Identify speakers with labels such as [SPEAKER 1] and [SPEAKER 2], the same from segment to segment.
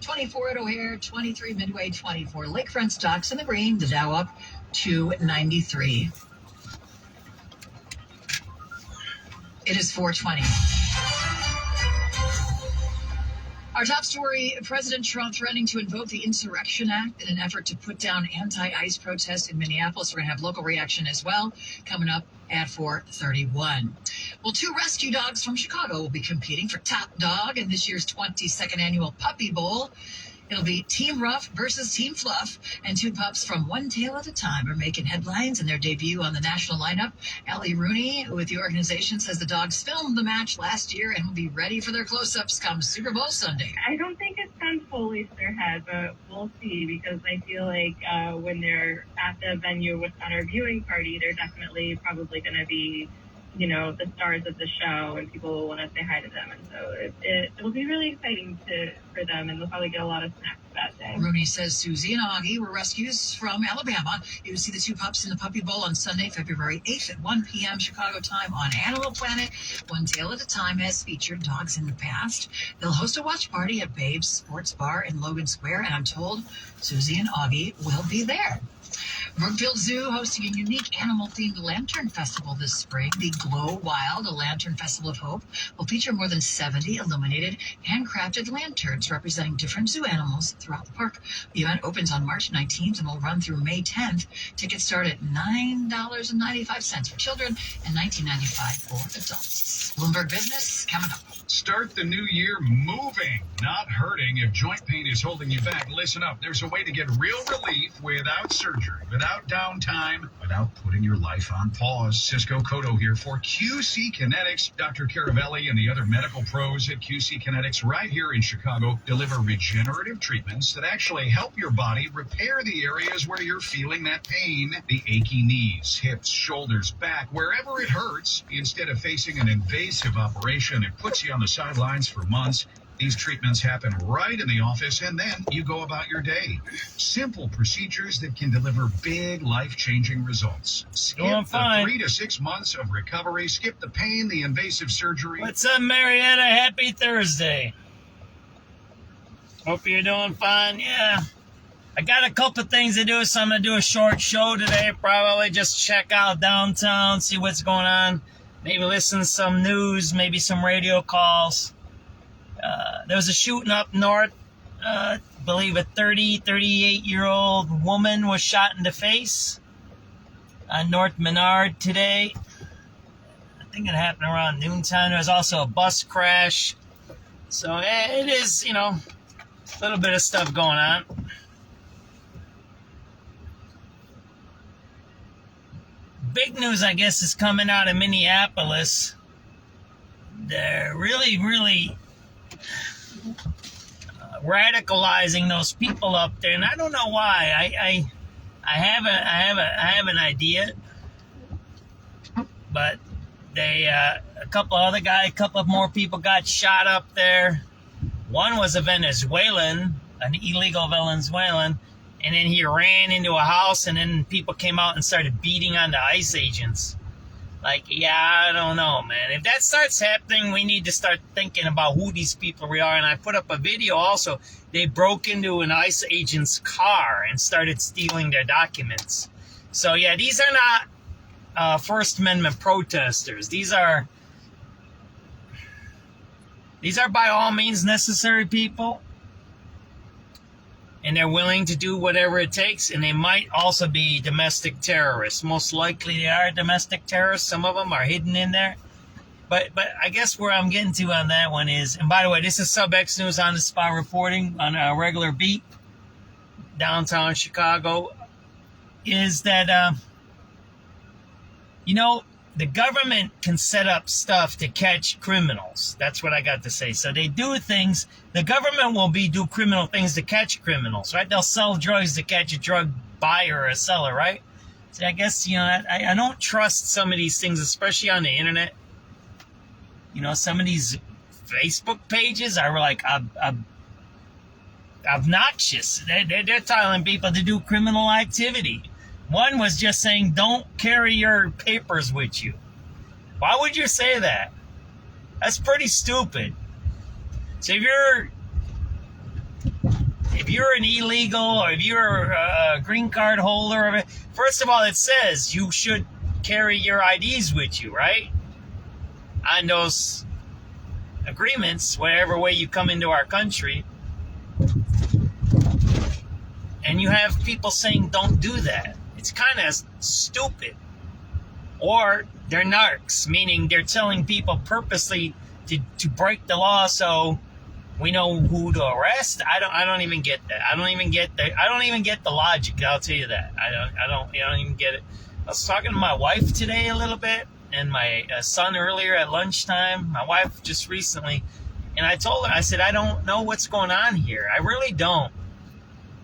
[SPEAKER 1] 24 at O'Hare, 23 Midway, 24 Lakefront stocks in the green. The Dow up 293. It is 4:20. Our top story, President Trump threatening to invoke the Insurrection Act in an effort to put down anti-ICE protests in Minneapolis. We're going to have local reaction as well coming up at 4:31. Well, 2 rescue dogs from Chicago will be competing for top dog in this year's 22nd annual Puppy Bowl. It'll be Team Rough versus Team Fluff, and 2 pups from One Tail at a Time are making headlines in their debut on the national lineup. Allie Rooney with the organization says the dogs filmed the match last year and will be ready for their close-ups come Super Bowl Sunday.
[SPEAKER 2] I don't think it's gone fully to their head, but we'll see, because I feel like when they're at the venue on our viewing party, they're definitely probably going to be, you know, the stars of the show, and people will want to say hi to them. And so it'll be really exciting for them, and they'll probably get a lot of snacks that day.
[SPEAKER 1] Rooney says Susie and Augie were rescues from Alabama. You will see the 2 pups in the Puppy Bowl on Sunday, February 8th at 1 p.m. Chicago time on Animal Planet. One Tail at a Time has featured dogs in the past. They'll host a watch party at Babe's Sports Bar in Logan Square, and I'm told Susie and Augie will be there. Brookfield Zoo hosting a unique animal-themed lantern festival this spring. The Glow Wild, a lantern festival of hope, will feature more than 70 illuminated, handcrafted lanterns representing different zoo animals throughout the park. The event opens on March 19th and will run through May 10th. Tickets start at $9.95 for children and $19.95 for adults. Bloomberg Business coming up.
[SPEAKER 3] Start the new year moving, not hurting. If joint pain is holding you back, listen up. There's a way to get real relief without surgery, without downtime, without putting your life on pause. Cisco Cotto here for QC Kinetics. Dr. Caravelli and the other medical pros at QC Kinetics right here in Chicago deliver regenerative treatments that actually help your body repair the areas where you're feeling that pain. The achy knees, hips, shoulders, back, wherever it hurts. Instead of facing an invasive operation, it puts you on the sidelines for months. These treatments happen right in the office, and then you go about your day. Simple procedures that can deliver big, life-changing results. Skip the 3 to 6 months of recovery. Skip the pain, the invasive surgery.
[SPEAKER 4] What's up, Marietta? Happy Thursday. Hope you're doing fine. Yeah. I got a couple things to do, so I'm going to do a short show today. Probably just check out downtown, see what's going on. Maybe listen to some news, maybe some radio calls. There was a shooting up north. I believe a 38-year-old woman was shot in the face on North Menard today. I think it happened around noontime. There was also a bus crash. So it is, you know, a little bit of stuff going on. Big news, I guess, is coming out of Minneapolis. They're really radicalizing those people up there, and I don't know why. I have an idea, but they a couple of more people got shot up there. One was a Venezuelan, an illegal Venezuelan, and then he ran into a house, and then people came out and started beating on the ICE agents. Like, yeah, I don't know, man. If that starts happening, we need to start thinking about who these people really are. And I put up a video also. They broke into an ICE agent's car and started stealing their documents. So, yeah, these are not First Amendment protesters. These are by all means necessary people. And they're willing to do whatever it takes, and they might also be domestic terrorists. Most likely they are domestic terrorists. Some of them are hidden in there. But I guess where I'm getting to on that one is, and by the way, this is SubX.News on the spot reporting on a regular beat, downtown Chicago, is that, you know, the government can set up stuff to catch criminals. That's what I got to say. So they do things. The government will do criminal things to catch criminals, right? They'll sell drugs to catch a drug buyer or a seller, right? So I guess, you know, I don't trust some of these things, especially on the internet. You know, some of these Facebook pages are like obnoxious. They're telling people to do criminal activity. One was just saying, don't carry your papers with you. Why would you say that? That's pretty stupid. So if you're you're an illegal or if you're a green card holder, first of all, it says you should carry your IDs with you, right? On those agreements, whatever way you come into our country. And you have people saying don't do that. It's kind of stupid. Or they're narcs, meaning they're telling people purposely to break the law so we know who to arrest. I don't even get that. I don't even get the logic. I'll tell you that. I don't even get it. I was talking to my wife today a little bit, and my son earlier at lunchtime. My wife just recently, and I told her, I said, I don't know what's going on here. I really don't.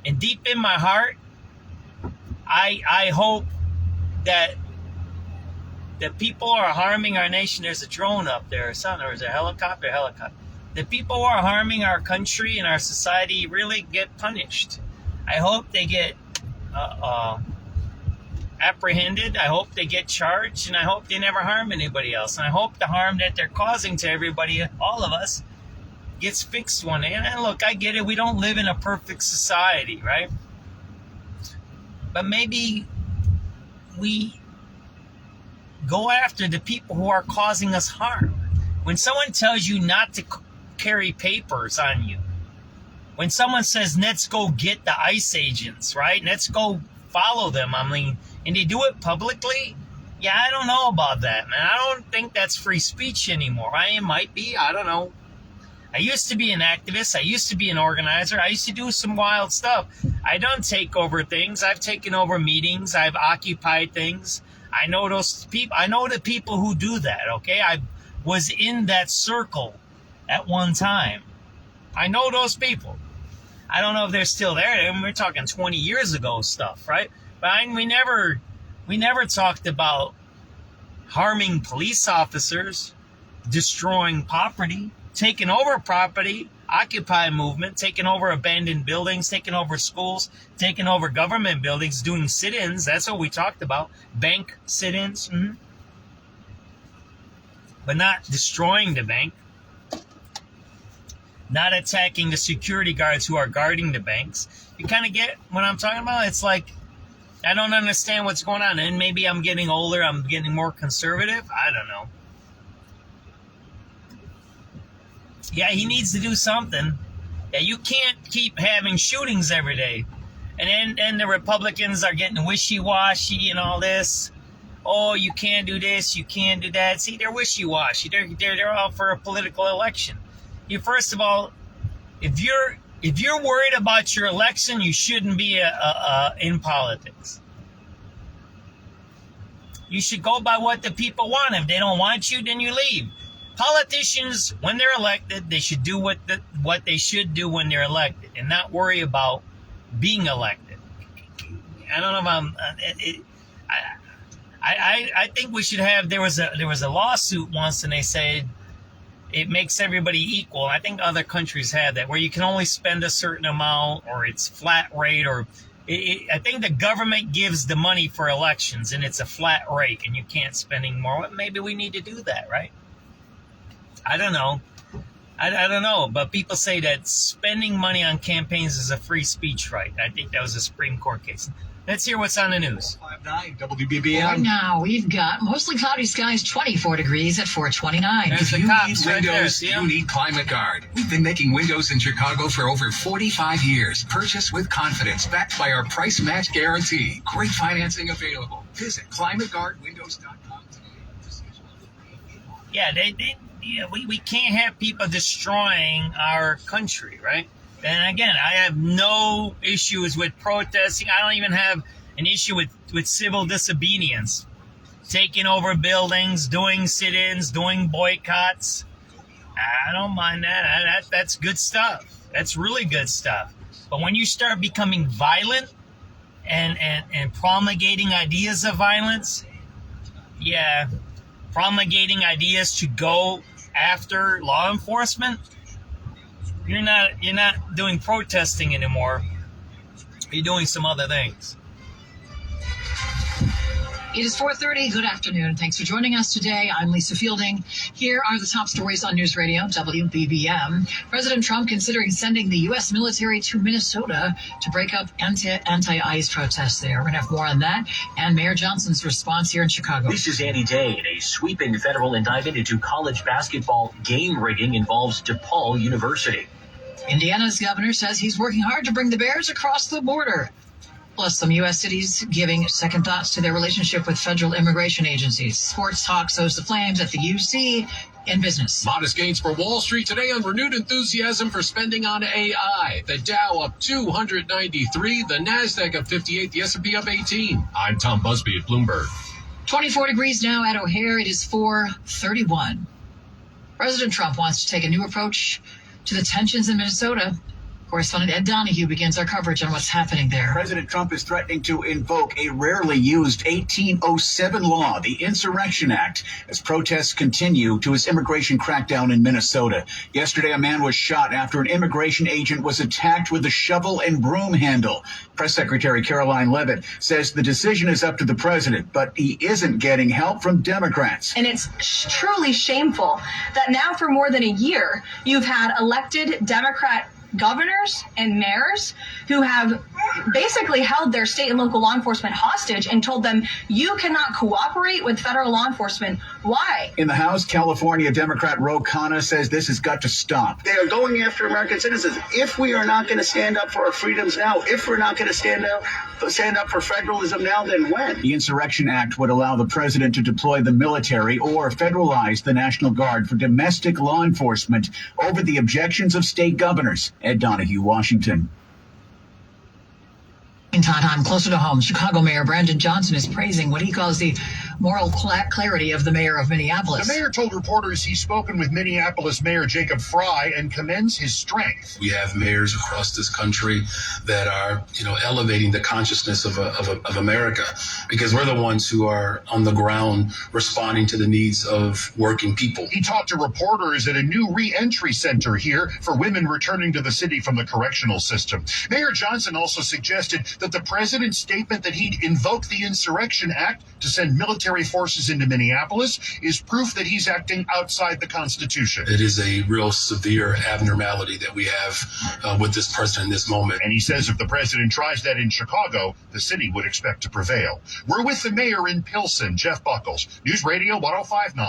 [SPEAKER 4] And deep in my heart, I hope that the people who are harming our nation. There's a drone up there, son, or is it a helicopter? The people who are harming our country and our society really get punished. I hope they get apprehended. I hope they get charged, and I hope they never harm anybody else. And I hope the harm that they're causing to everybody, all of us, gets fixed one day. And look, I get it. We don't live in a perfect society, right? But maybe we go after the people who are causing us harm. When someone tells you not to carry papers on you, when someone says, let's go get the ICE agents, right? Let's go follow them. I mean, and they do it publicly. Yeah, I don't know about that, man. I don't think that's free speech anymore. It might be. I don't know. I used to be an activist. I used to be an organizer. I used to do some wild stuff. I don't take over things. I've taken over meetings. I've occupied things. I know those people. I know the people who do that, okay? I was in that circle at one time. I know those people. I don't know if they're still there. We're talking 20 years ago stuff, right? But we never talked about harming police officers, destroying property, taking over property, Occupy movement, taking over abandoned buildings, taking over schools, taking over government buildings, doing sit-ins. That's what we talked about. Bank sit-ins. Mm-hmm. But not destroying the bank. Not attacking the security guards who are guarding the banks. You kind of get what I'm talking about? It's like, I don't understand what's going on. And maybe I'm getting older. I'm getting more conservative. I don't know. Yeah, he needs to do something. Yeah, you can't keep having shootings every day. And then the Republicans are getting wishy-washy and all this. Oh, you can't do this, you can't do that. See, they're wishy-washy. They're all for a political election. You, first of all, if you're worried about your election, you shouldn't be in politics. You should go by what the people want. If they don't want you, then you leave. Politicians, when they're elected, they should do what they should do when they're elected, and not worry about being elected. I don't know if I think we should have. There was a lawsuit once, and they said it makes everybody equal. I think other countries have that, where you can only spend a certain amount, or it's flat rate, or I think the government gives the money for elections, and it's a flat rate, and you can't spend any more. Well, maybe we need to do that, right? I don't know. I don't know, but people say that spending money on campaigns is a free speech right. I think that was a Supreme Court case. Let's hear what's on the news.
[SPEAKER 3] 59 WBBM.
[SPEAKER 1] Right now, we've got mostly cloudy skies, 24 degrees at 429.
[SPEAKER 4] There's
[SPEAKER 3] If
[SPEAKER 4] the
[SPEAKER 3] you
[SPEAKER 4] cops
[SPEAKER 3] need
[SPEAKER 4] right there,
[SPEAKER 3] windows,
[SPEAKER 4] see 'em?
[SPEAKER 3] you need Climate Guard. We've been making windows in Chicago for over 45 years. Purchase with confidence, backed by our price match guarantee. Great financing available. Visit climateguardwindows.com today.
[SPEAKER 4] Yeah, we can't have people destroying our country, right? And again, I have no issues with protesting. I don't even have an issue with civil disobedience. Taking over buildings, doing sit-ins, doing boycotts. I don't mind that. That's good stuff. That's really good stuff. But when you start becoming violent and promulgating ideas of violence, yeah, promulgating ideas to go after law enforcement, you're not doing protesting anymore. You're doing some other things.
[SPEAKER 1] It is 4:30. Good afternoon. Thanks for joining us today. I'm Lisa Fielding. Here are the top stories on News Radio WBBM. President Trump considering sending the U.S. military to Minnesota to break up anti-ICE protests there. We're going to have more on that and Mayor Johnson's response here in Chicago.
[SPEAKER 5] This is Andy Day. A sweeping federal indictment into college basketball game rigging involves DePaul University.
[SPEAKER 1] Indiana's governor says he's working hard to bring the Bears across the border. Plus, some U.S. cities giving second thoughts to their relationship with federal immigration agencies. Sports talk sows the flames at the UC in business.
[SPEAKER 6] Modest gains for Wall Street today on renewed enthusiasm for spending on AI. The Dow up 293, the NASDAQ up 58, the S&P up 18. I'm Tom Busby at Bloomberg.
[SPEAKER 1] 24 degrees now at O'Hare. It is 4:31. President Trump wants to take a new approach to the tensions in Minnesota. Correspondent Ed Donahue begins our coverage on what's happening there.
[SPEAKER 7] President Trump is threatening to invoke a rarely used 1807 law, the Insurrection Act, as protests continue to his immigration crackdown in Minnesota. Yesterday, a man was shot after an immigration agent was attacked with a shovel and broom handle. Press Secretary Caroline Levitt says the decision is up to the president, but he isn't getting help from Democrats.
[SPEAKER 8] And it's truly shameful that now for more than a year, you've had elected Democrat governors and mayors who have basically held their state and local law enforcement hostage and told them you cannot cooperate with federal law enforcement. Why?
[SPEAKER 7] In the House, California Democrat Ro Khanna says this has got to stop.
[SPEAKER 9] They are going after American citizens. If we are not going to stand up for our freedoms now, if we're not going to stand up for federalism now, then when?
[SPEAKER 7] The Insurrection Act would allow the president to deploy the military or federalize the National Guard for domestic law enforcement over the objections of state governors. Ed Donahue, Washington.
[SPEAKER 1] In time closer to home, Chicago Mayor Brandon Johnson is praising what he calls the moral clarity of the mayor of Minneapolis.
[SPEAKER 10] The mayor told reporters he's spoken with Minneapolis Mayor Jacob Fry and commends his strength.
[SPEAKER 11] We have mayors across this country that are, elevating the consciousness of America, because we're the ones who are on the ground responding to the needs of working people.
[SPEAKER 10] He talked to reporters at a new re-entry center here for women returning to the city from the correctional system. Mayor Johnson also suggested that the president's statement that he'd invoke the Insurrection Act to send military forces into Minneapolis is proof that he's acting outside the Constitution.
[SPEAKER 11] It is a real severe abnormality that we have with this president in this moment.
[SPEAKER 10] And he says if the president tries that in Chicago, the city would expect to prevail. We're with the mayor in Pilsen, Jeff Buckles, News Radio 105.9.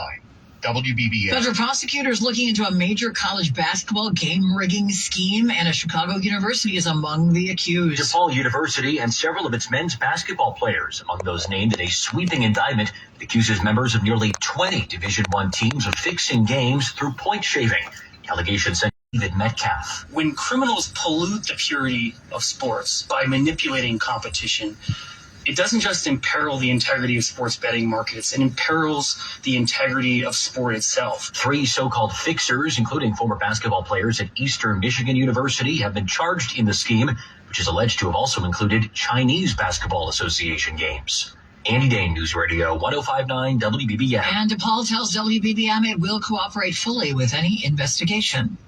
[SPEAKER 10] WBBM.
[SPEAKER 1] Federal prosecutors looking into a major college basketball game rigging scheme, and a Chicago university is among the accused.
[SPEAKER 5] DePaul University and several of its men's basketball players among those named in a sweeping indictment that accuses members of nearly 20 Division I teams of fixing games through point shaving. Allegations sent David Metcalf.
[SPEAKER 12] When criminals pollute the purity of sports by manipulating competition, it doesn't just imperil the integrity of sports betting markets, it imperils the integrity of sport itself.
[SPEAKER 5] 3 so-called fixers, including former basketball players at Eastern Michigan University, have been charged in the scheme, which is alleged to have also included Chinese Basketball Association games. Andy Dane, News Radio 105.9 WBBM.
[SPEAKER 1] And DePaul tells WBBM it will cooperate fully with any investigation.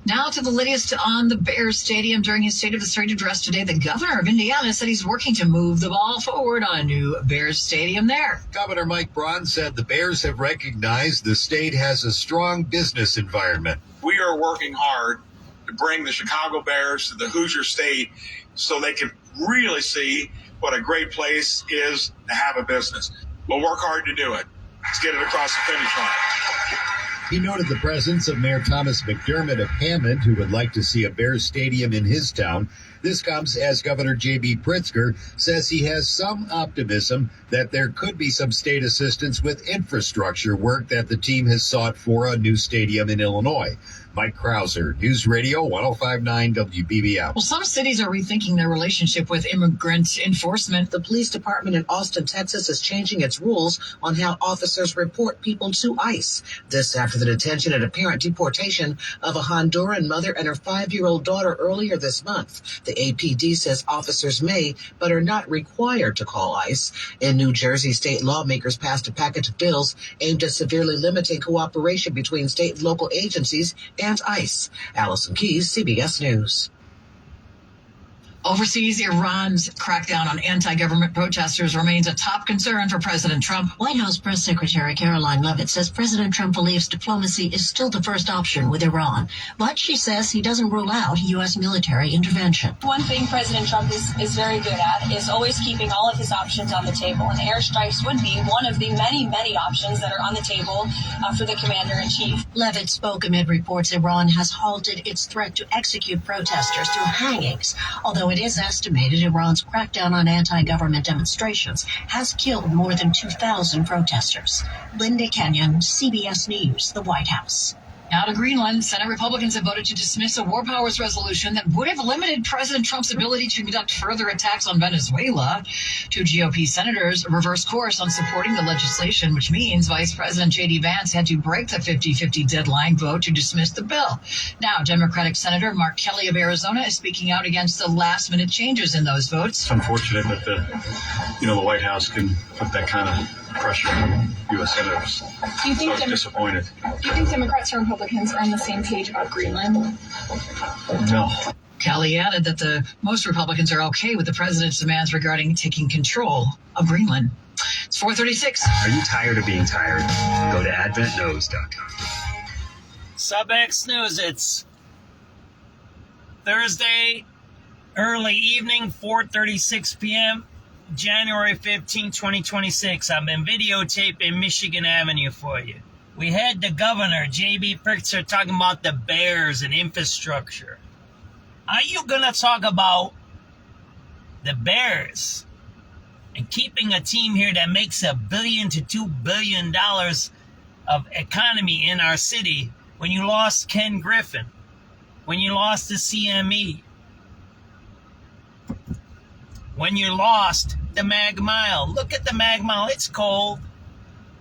[SPEAKER 1] Now to the latest on the Bears Stadium. During his State of the State address today, the governor of Indiana said he's working to move the ball forward on a new Bears Stadium there.
[SPEAKER 13] Governor Mike Braun said the Bears have recognized the state has a strong business environment.
[SPEAKER 14] We are working hard to bring the Chicago Bears to the Hoosier State so they can really see what a great place is to have a business. We'll work hard to do it. Let's get it across the finish line.
[SPEAKER 13] He noted the presence of Mayor Thomas McDermott of Hammond, who would like to see a Bears stadium in his town. This comes as Governor J.B. Pritzker says he has some optimism that there could be some state assistance with infrastructure work that the team has sought for a new stadium in Illinois. Mike Krauser, News Radio 105.9 WBBM.
[SPEAKER 1] Well, some cities are rethinking their relationship with immigrant enforcement.
[SPEAKER 15] The police department in Austin, Texas is changing its rules on how officers report people to ICE. This after the detention and apparent deportation of a Honduran mother and her 5-year-old daughter earlier this month. The APD says officers may, but are not required to call ICE. In New Jersey, state lawmakers passed a package of bills aimed at severely limiting cooperation between state and local agencies and ICE. Allison Keyes, CBS News.
[SPEAKER 1] Overseas, Iran's crackdown on anti-government protesters remains a top concern for President Trump.
[SPEAKER 15] White House Press Secretary Caroline Levitt says President Trump believes diplomacy is still the first option with Iran, but she says he doesn't rule out U.S. military intervention.
[SPEAKER 16] One thing President Trump is very good at is always keeping all of his options on the table, and airstrikes would be one of the many options that are on the table for the commander-in-chief.
[SPEAKER 15] Levitt spoke amid reports Iran has halted its threat to execute protesters through hangings, although it is estimated Iran's crackdown on anti-government demonstrations has killed more than 2,000 protesters. Linda Kenyon, CBS News, the White House.
[SPEAKER 1] Now to Greenland, Senate Republicans have voted to dismiss a war powers resolution that would have limited President Trump's ability to conduct further attacks on Venezuela. Two GOP senators reversed course on supporting the legislation, which means Vice President J.D. Vance had to break the 50-50 deadline vote to dismiss the bill. Now, Democratic Senator Mark Kelly of Arizona is speaking out against the last-minute changes in those votes.
[SPEAKER 17] It's unfortunate that the White House can put that kind of pressure on U.S. senators.
[SPEAKER 16] Do you think
[SPEAKER 17] I was disappointed.
[SPEAKER 16] Do you think Democrats and Republicans are on the same page about Greenland?
[SPEAKER 17] No.
[SPEAKER 1] Kelly added that most Republicans are okay with the president's demands regarding taking control of Greenland. It's 4:36.
[SPEAKER 18] Are you tired of being tired? Go to adventknows.com.
[SPEAKER 4] SubX.News. It's Thursday, early evening, 4:36 p.m., January 15, 2026. I've been videotaping Michigan Avenue for you. We had the governor, J.B. Pritzker, talking about the bears and infrastructure. Are you going to talk about the bears and keeping a team here that makes $1 billion to $2 billion of economy in our city when you lost Ken Griffin, when you lost the CME, when you lost the Mag Mile? Look at the Mag Mile. It's cold,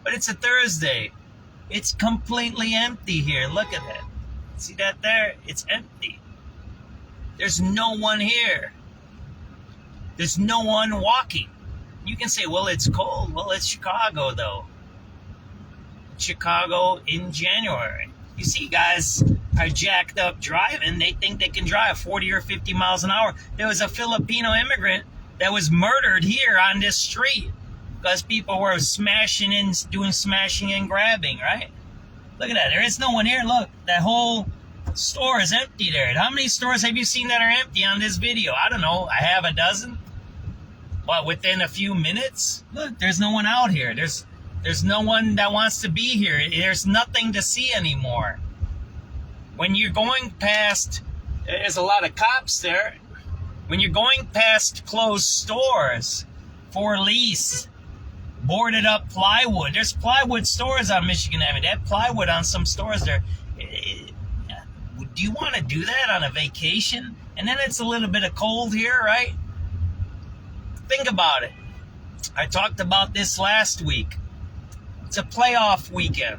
[SPEAKER 4] but it's a Thursday. It's completely empty here. Look at that. See that there? It's empty. There's no one here. There's no one walking. You can say, well, it's cold. Well, it's Chicago, though. It's Chicago in January. You see, guys are jacked up driving. They think they can drive 40 or 50 miles an hour. There was a Filipino immigrant that was murdered here on this street because people were doing smashing and grabbing, right? Look at that. There is no one here. Look, that whole store is empty there. How many stores have you seen that are empty on this video? I don't know. I have a dozen. What, within a few minutes? Look, there's no one out here. There's no one that wants to be here. There's nothing to see anymore. When you're going past, there's a lot of cops there. When you're going past closed stores for lease, boarded up plywood. There's plywood stores on Michigan Avenue. They have plywood on some stores there. Do you want to do that on a vacation? And then it's a little bit of cold here, right? Think about it. I talked about this last week. It's a playoff weekend.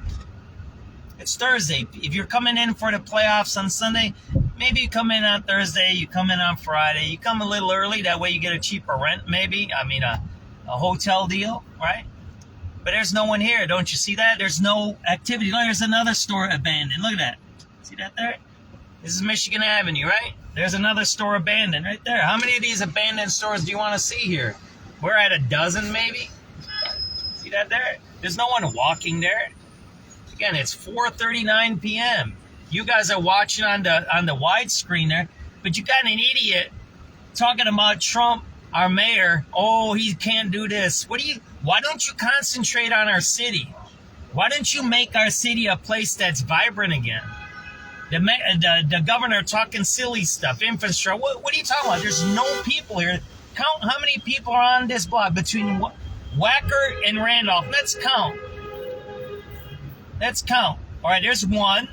[SPEAKER 4] It's Thursday. If you're coming in for the playoffs on Sunday, maybe you come in on Thursday, you come in on Friday, you come a little early, that way you get a cheaper rent maybe. I mean, a hotel deal, right? But there's no one here. Don't you see that? There's no activity. Look, there's another store abandoned. Look at that. See that there? This is Michigan Avenue, right? There's another store abandoned right there. How many of these abandoned stores do you want to see here? We're at a dozen maybe. See that there? There's no one walking there. Again, it's 4:39 p.m. You guys are watching on the widescreen there, but you got an idiot talking about Trump, our mayor. Oh, he can't do this. Why don't you concentrate on our city? Why don't you make our city a place that's vibrant again? The governor talking silly stuff, infrastructure. What are you talking about? There's no people here. Count how many people are on this block between Wacker and Randolph. Let's count. All right, there's 1,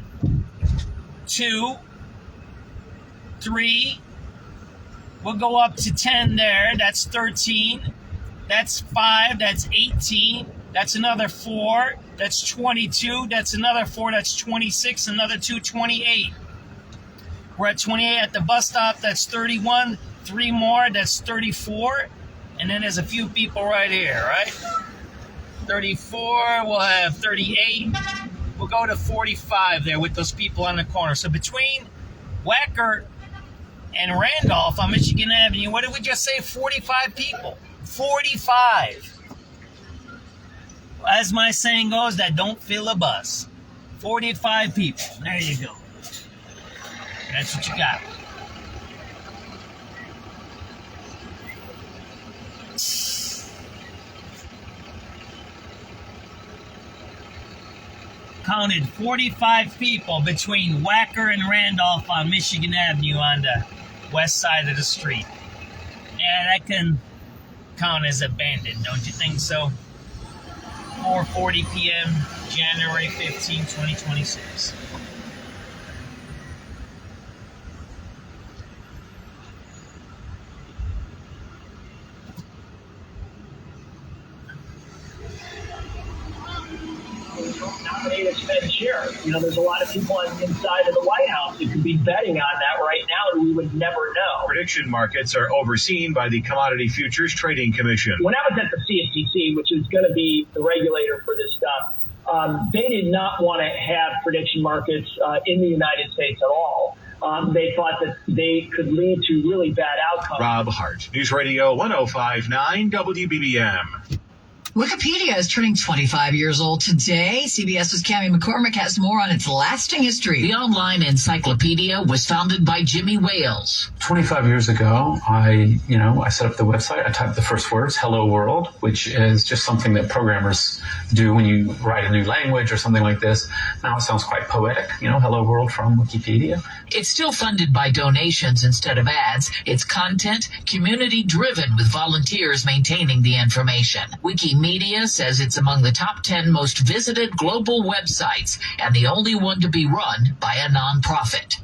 [SPEAKER 4] 2, 3. We'll go up to 10 there. That's 13. That's 5. That's 18. That's another 4. That's 22. That's another 4. That's 26. Another 2, 28. We're at 28 at the bus stop. That's 31. 3 more. That's 34. And then there's a few people right here, right? 34. We'll have 38. We'll go to 45 there with those people on the corner. So between Wacker and Randolph on Michigan Avenue, what did we just say? 45 people. 45. As my saying goes, that don't fill a bus. 45 people. There you go. That's what you got. Counted 45 people between Wacker and Randolph on Michigan Avenue on the west side of the street. Yeah, that can count as abandoned, don't you think so? 4:40 p.m., January 15, 2026.
[SPEAKER 19] Nominated Fed chair. There's a lot of people inside of the White House who could be betting on that right now, and we would never know.
[SPEAKER 20] Prediction markets are overseen by the Commodity Futures Trading Commission.
[SPEAKER 19] When I was at the CFTC, which is going to be the regulator for this stuff, they did not want to have prediction markets in the United States at all. They thought that they could lead to really bad outcomes.
[SPEAKER 20] Rob Hart, News Radio 105.9 WBBM.
[SPEAKER 1] Wikipedia is turning 25 years old today. CBS's Cammie McCormick has more on its lasting history.
[SPEAKER 21] The online encyclopedia was founded by Jimmy Wales.
[SPEAKER 22] 25 years ago, I set up the website. I typed the first words, hello world, which is just something that programmers do when you write a new language or something like this. Now it sounds quite poetic, hello world from Wikipedia.
[SPEAKER 21] It's still funded by donations instead of ads. It's content, community-driven with volunteers maintaining the information. Wikimedia says it's among the top 10 most visited global websites and the only one to be run by a nonprofit.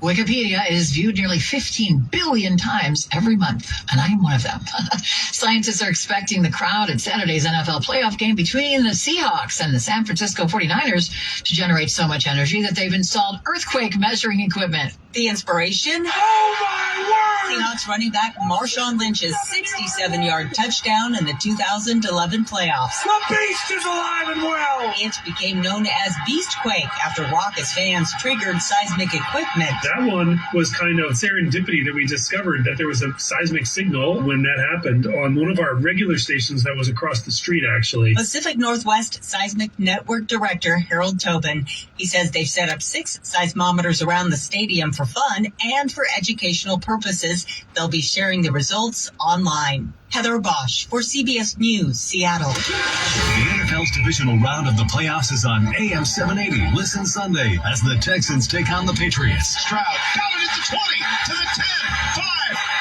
[SPEAKER 1] Wikipedia is viewed nearly 15 billion times every month, and I am one of them. Scientists are expecting the crowd at Saturday's NFL playoff game between the Seahawks and the San Francisco 49ers to generate so much energy that they've installed earthquake measuring equipment.
[SPEAKER 23] The inspiration?
[SPEAKER 1] Oh, my word!
[SPEAKER 23] Seahawks running back Marshawn Lynch's 67-yard touchdown in the 2011 playoffs.
[SPEAKER 24] The Beast is alive and well!
[SPEAKER 23] It became known as Beastquake after raucous fans triggered seismic equipment.
[SPEAKER 25] That one was kind of serendipity that we discovered that there was a seismic signal when that happened on one of our regular stations that was across the street, actually.
[SPEAKER 23] Pacific Northwest Seismic Network Director Harold Tobin. He says they've set up 6 seismometers around the stadium for fun and for educational purposes. They'll be sharing the results online. Heather Bosch for CBS News, Seattle.
[SPEAKER 26] The NFL's divisional round of the playoffs is on AM 780. Listen Sunday as the Texans take on the Patriots.
[SPEAKER 3] Stroud got it at the 20, to the 10, 5,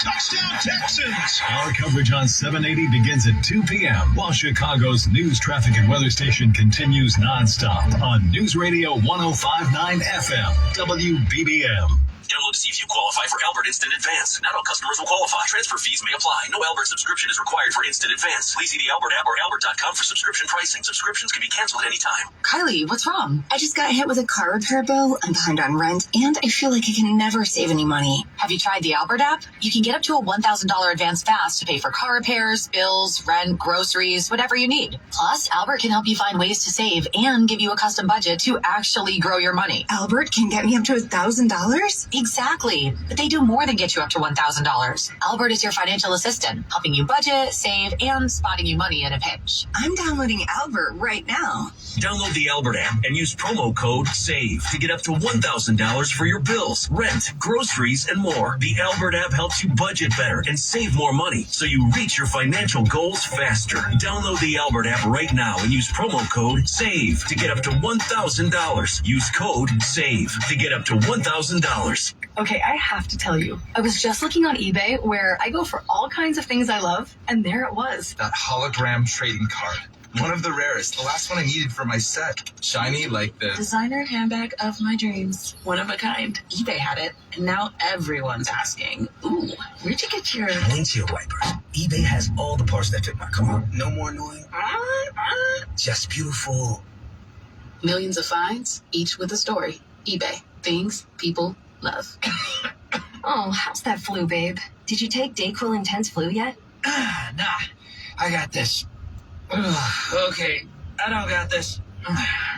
[SPEAKER 3] touchdown Texans.
[SPEAKER 26] Our coverage on 780 begins at 2 p.m. while Chicago's news, traffic, and weather station continues nonstop on News Radio 105.9 FM, WBBM.
[SPEAKER 5] Download to see if you qualify for Albert Instant Advance. Not all customers will qualify. Transfer fees may apply. No Albert subscription is required for Instant Advance. Please see the Albert app or Albert.com for subscription pricing. Subscriptions can be canceled anytime.
[SPEAKER 27] Kylie, what's wrong? I just got hit with a car repair bill. I'm behind on rent, and I feel like I can never save any money. Have you tried the Albert app? You can get up to a $1,000 advance fast to pay for car repairs, bills, rent, groceries, whatever you need. Plus, Albert can help you find ways to save and give you a custom budget to actually grow your money. Albert can get me up to $1,000? Exactly. But they do more than get you up to $1,000. Albert is your financial assistant, helping you budget, save, and spotting you money in a pinch. I'm downloading Albert right now.
[SPEAKER 5] Download the Albert app and use promo code SAVE to get up to $1,000 for your bills, rent, groceries, and more. The Albert app helps you budget better and save more money so you reach your financial goals faster. Download the Albert app right now and use promo code SAVE to get up to $1,000. Use code SAVE to get up to $1,000.
[SPEAKER 8] Okay, I have to tell you, I was just looking on eBay where I go for all kinds of things I love, and there it was.
[SPEAKER 28] That hologram trading card. One of the rarest. The last one I needed for my set. Shiny like the
[SPEAKER 8] designer handbag of my dreams. One of a kind. eBay had it, and now everyone's asking, ooh, where'd you get your
[SPEAKER 29] windshield wiper? eBay has all the parts that fit my car. No more annoying. Just beautiful.
[SPEAKER 8] Millions of finds, each with a story. eBay. Things people love. Oh, how's that flu, babe? Did you take Dayquil Intense Flu yet?
[SPEAKER 29] Nah, I got this. Okay, I don't got this.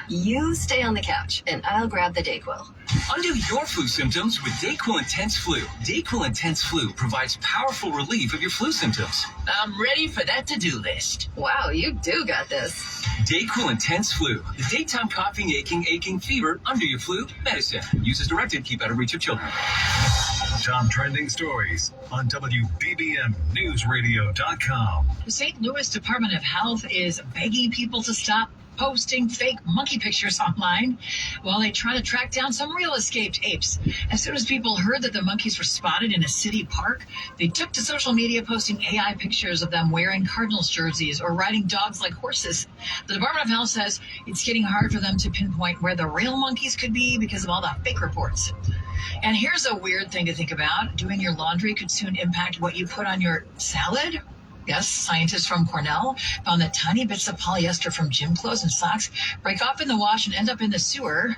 [SPEAKER 8] You stay on the couch, and I'll grab the Dayquil.
[SPEAKER 2] Undo your flu symptoms with DayQuil Intense Flu. DayQuil Intense Flu provides powerful relief of your flu symptoms.
[SPEAKER 21] I'm ready for that to-do list.
[SPEAKER 27] Wow, you do got this.
[SPEAKER 2] DayQuil Intense Flu. The daytime coughing, aching fever under your flu medicine. Use as directed. Keep out of reach of children.
[SPEAKER 26] Top trending stories on WBBMNewsRadio.com.
[SPEAKER 1] The St. Louis Department of Health is begging people to stop posting fake monkey pictures online while they try to track down some real escaped apes. As soon as people heard that the monkeys were spotted in a city park, they took to social media posting AI pictures of them wearing Cardinals jerseys or riding dogs like horses. The Department of Health says it's getting hard for them to pinpoint where the real monkeys could be because of all the fake reports. And here's a weird thing to think about. Doing your laundry could soon impact what you put on your salad. Yes, scientists from Cornell found that tiny bits of polyester from gym clothes and socks break off in the wash and end up in the sewer.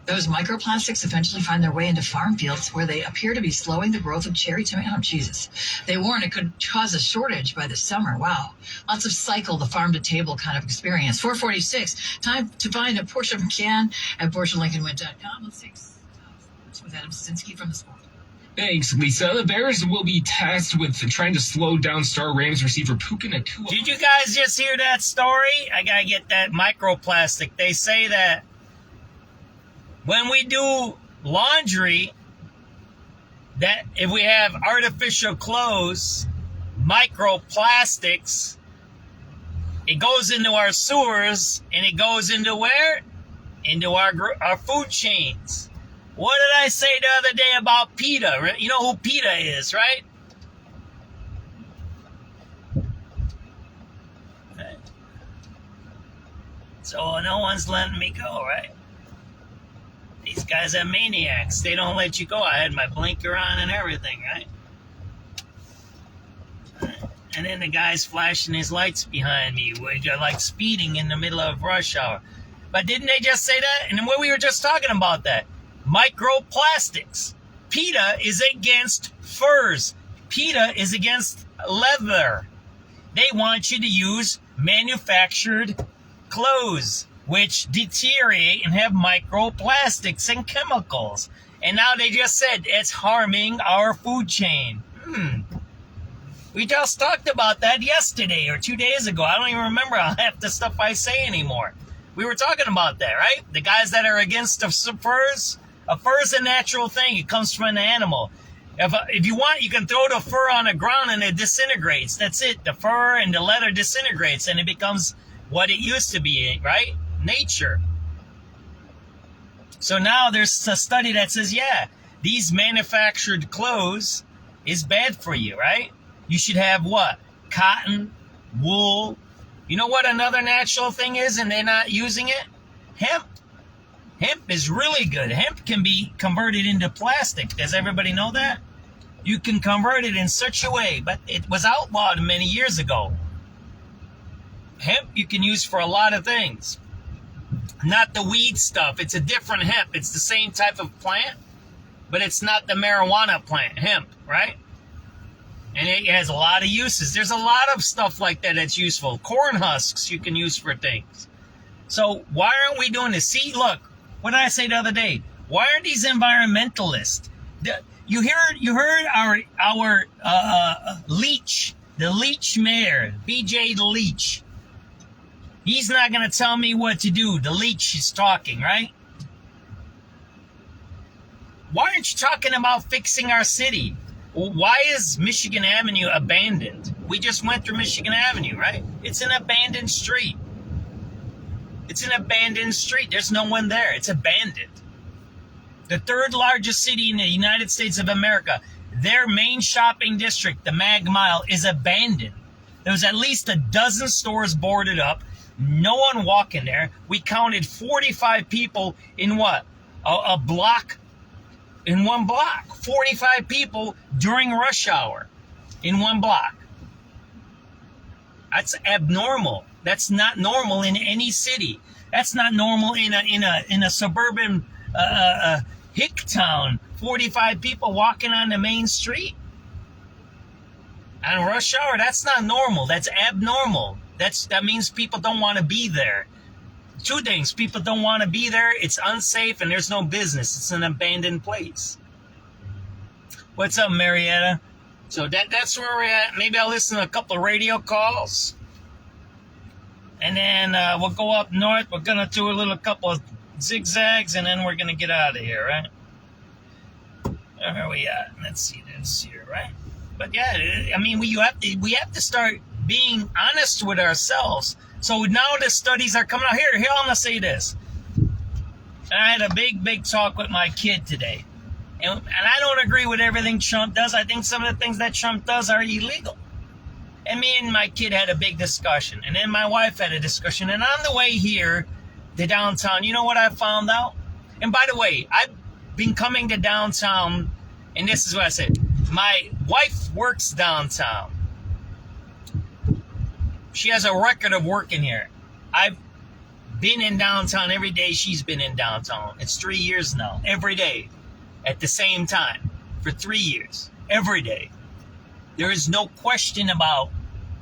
[SPEAKER 1] Those microplastics eventually find their way into farm fields where they appear to be slowing the growth of cherry tomato. Oh, Jesus. They warn it could cause a shortage by the summer. Wow. Lots of cycle the farm-to-table kind of experience. 446. Time to find a Porsche can at PorscheLincolnWin.com. Let's take with Adam Sinski from the sport.
[SPEAKER 6] Thanks, Lisa. The Bears will be tasked with trying to slow down star Rams receiver Puka Nacua.
[SPEAKER 4] Did you guys just hear that story? I gotta get that microplastic. They say that when we do laundry, that if we have artificial clothes, microplastics, it goes into our sewers and it goes into where? Into our food chains. What did I say the other day about PETA? You know who PETA is, right? Okay. So no one's letting me go, right? These guys are maniacs. They don't let you go. I had my blinker on and everything, right? And then the guy's flashing his lights behind me. You're like speeding in the middle of rush hour. But didn't they just say that? And when we were just talking about that. Microplastics. PETA is against furs. PETA is against leather. They want you to use manufactured clothes, which deteriorate and have microplastics and chemicals. And now they just said it's harming our food chain. We just talked about that yesterday or 2 days ago. I don't even remember half the stuff I say anymore. We were talking about that, right? The guys that are against the furs. A fur is a natural thing. It comes from an animal. If you want, you can throw the fur on the ground and it disintegrates. That's it. The fur and the leather disintegrates and it becomes what it used to be, right? Nature. So now there's a study that says, yeah, these manufactured clothes is bad for you, right? You should have what? Cotton, wool. You know what another natural thing is and they're not using it? Hemp. Hemp is really good. Hemp can be converted into plastic. Does everybody know that? You can convert it in such a way, but it was outlawed many years ago. Hemp you can use for a lot of things. Not the weed stuff. It's a different hemp. It's the same type of plant, but it's not the marijuana plant, hemp, right? And it has a lot of uses. There's a lot of stuff like that that's useful. Corn husks you can use for things. So why aren't we doing this? See, look. What did I say the other day? Why are these environmentalists? You heard our leech, the leech mayor, BJ the leech. He's not going to tell me what to do. The leech is talking, right? Why aren't you talking about fixing our city? Why is Michigan Avenue abandoned? We just went through Michigan Avenue, right? It's an abandoned street. It's an abandoned street. There's no one there. It's abandoned. The third largest city in the United States of America, their main shopping district, the Mag Mile, is abandoned. There was at least a dozen stores boarded up. No one walking there. We counted 45 people in what? A block? In one block. 45 people during rush hour in one block. That's abnormal. That's not normal in any city. That's not normal in a suburban hick town. 45 people walking on the main street on rush hour. That's not normal. That's abnormal. That means people don't want to be there. Two things. People don't want to be there. It's unsafe and there's no business. It's an abandoned place. What's up, Marietta? So that's where we're at. Maybe I'll listen to a couple of radio calls. And then we'll go up north. We're going to do a couple of zigzags, and then we're going to get out of here, right? Where are we at? Let's see this here, right? But yeah, I mean, we have to start being honest with ourselves. So now the studies are coming out. Here, I'm going to say this. I had a big talk with my kid today. And I don't agree with everything Trump does. I think some of the things that Trump does are illegal. And me and my kid had a big discussion. And then my wife had a discussion. And on the way here to downtown, you know what I found out? And by the way, I've been coming to downtown, and this is what I said. My wife works downtown. She has a record of working here. I've been in downtown every day she's been in downtown. It's 3 years now, every day, at the same time, for 3 years, every day. There is no question about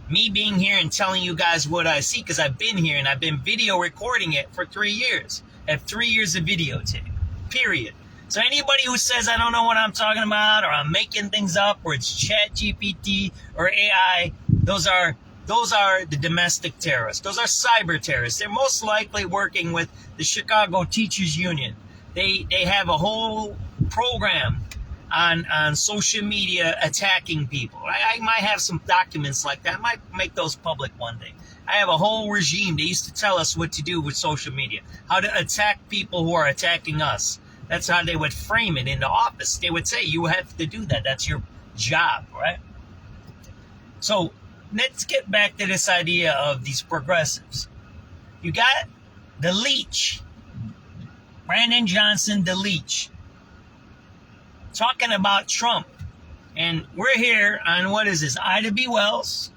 [SPEAKER 4] me being here and telling you guys what I see, because I've been here and I've been video recording it for 3 years. I have 3 years of videotape, period. So anybody who says I don't know what I'm talking about, or I'm making things up, or it's Chat GPT or AI, those are the domestic terrorists. Those are cyber terrorists. They're most likely working with the Chicago Teachers Union. They have a whole program on social media attacking people. I might have some documents like that. I might make those public one day. I have a whole regime. They used to tell us what to do with social media, how to attack people who are attacking us. That's how they would frame it in the office. They would say, you have to do that. That's your job, right? So let's get back to this idea of these progressives. You got the leech, Brandon Johnson, the leech, talking about Trump. And we're here on, what is this, Ida B. Wells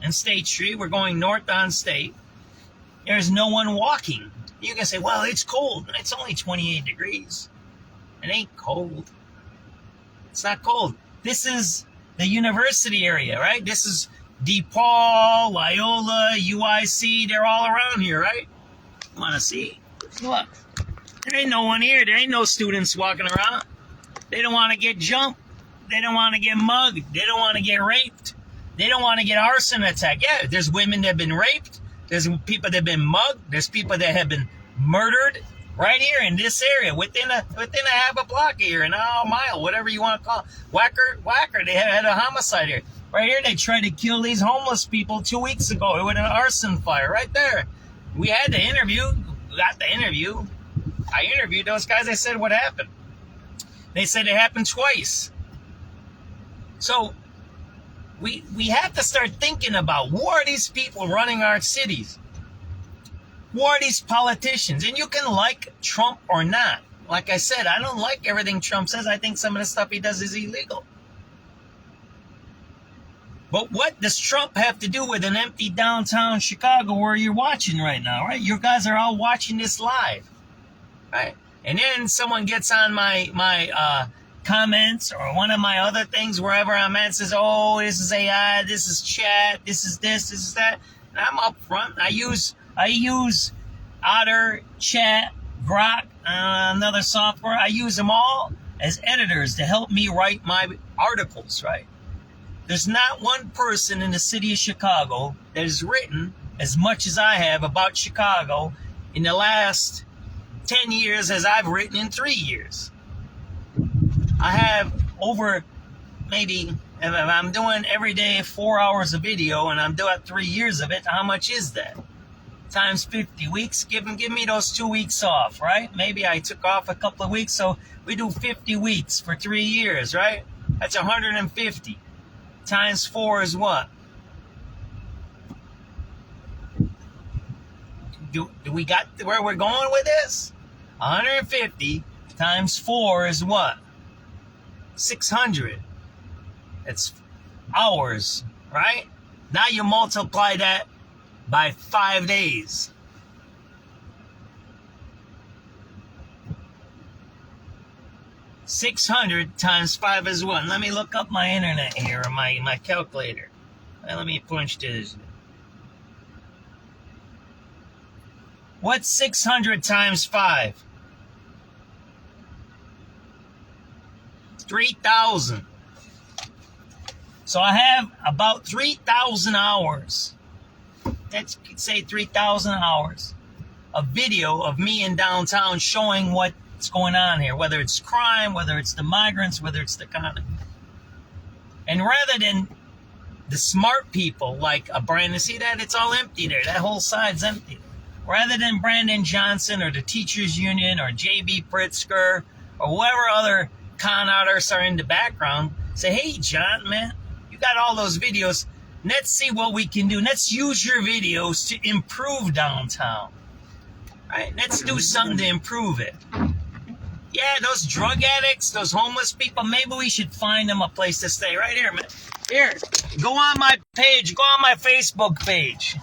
[SPEAKER 4] and State Street. We're going north on State. There's no one walking. You can say, well, it's cold. It's only 28 degrees. It ain't cold. It's not cold. This is the university area, right? This is DePaul, Loyola, UIC. They're all around here, right? You want to see? Look. There ain't no one here. There ain't no students walking around. They don't want to get jumped. They don't want to get mugged. They don't want to get raped. They don't want to get arson attacked. Yeah, there's women that have been raped. There's people that have been mugged. There's people that have been murdered right here in this area, within a half a block here, an hour mile, whatever you want to call it. Whacker, they had a homicide here. Right here, they tried to kill these homeless people 2 weeks ago with an arson fire right there. We had the interview. We got the interview. I interviewed those guys. They said what happened. They said it happened twice. So we have to start thinking about, who are these people running our cities? Who are these politicians? And you can like Trump or not. Like I said, I don't like everything Trump says. I think some of the stuff he does is illegal. But what does Trump have to do with an empty downtown Chicago where you're watching right now, right? You guys are all watching this live, right? And then someone gets on my comments or one of my other things, wherever I'm at, says, oh, this is AI, this is chat, this is that. And I'm up front. I use Otter, Chat, Grok, another software. I use them all as editors to help me write my articles, right? There's not one person in the city of Chicago that has written as much as I have about Chicago in the last 10 years as I've written in 3 years. I have over, maybe, if I'm doing every day 4 hours of video and I'm doing 3 years of it, how much is that? Times 50 weeks, give me those 2 weeks off, right? Maybe I took off a couple of weeks, so we do 50 weeks for 3 years, right? That's 150. Times 4 is what? Do we got where we're going with this? 150 times 4 is what? 600. It's hours, right? Now you multiply that by 5 days. $600 times 5 is what? Let me look up my internet here, or my calculator. Let me punch this. What's 600 times 5? 3,000. So I have about 3,000 hours. Let's say 3,000 hours of video of me in downtown showing what's going on here, whether it's crime, whether it's the migrants, whether it's the economy. And rather than the smart people like a Brandon, see that? It's all empty there. That whole side's empty. Rather than Brandon Johnson or the Teachers Union or J.B. Pritzker or whoever other con artists are in the background, say, hey, John, man, you got all those videos. Let's see what we can do. Let's use your videos to improve downtown. Right? Let's do something to improve it. Yeah, those drug addicts, those homeless people, maybe we should find them a place to stay. Right here, man. Here, go on my page. Go on my Facebook page.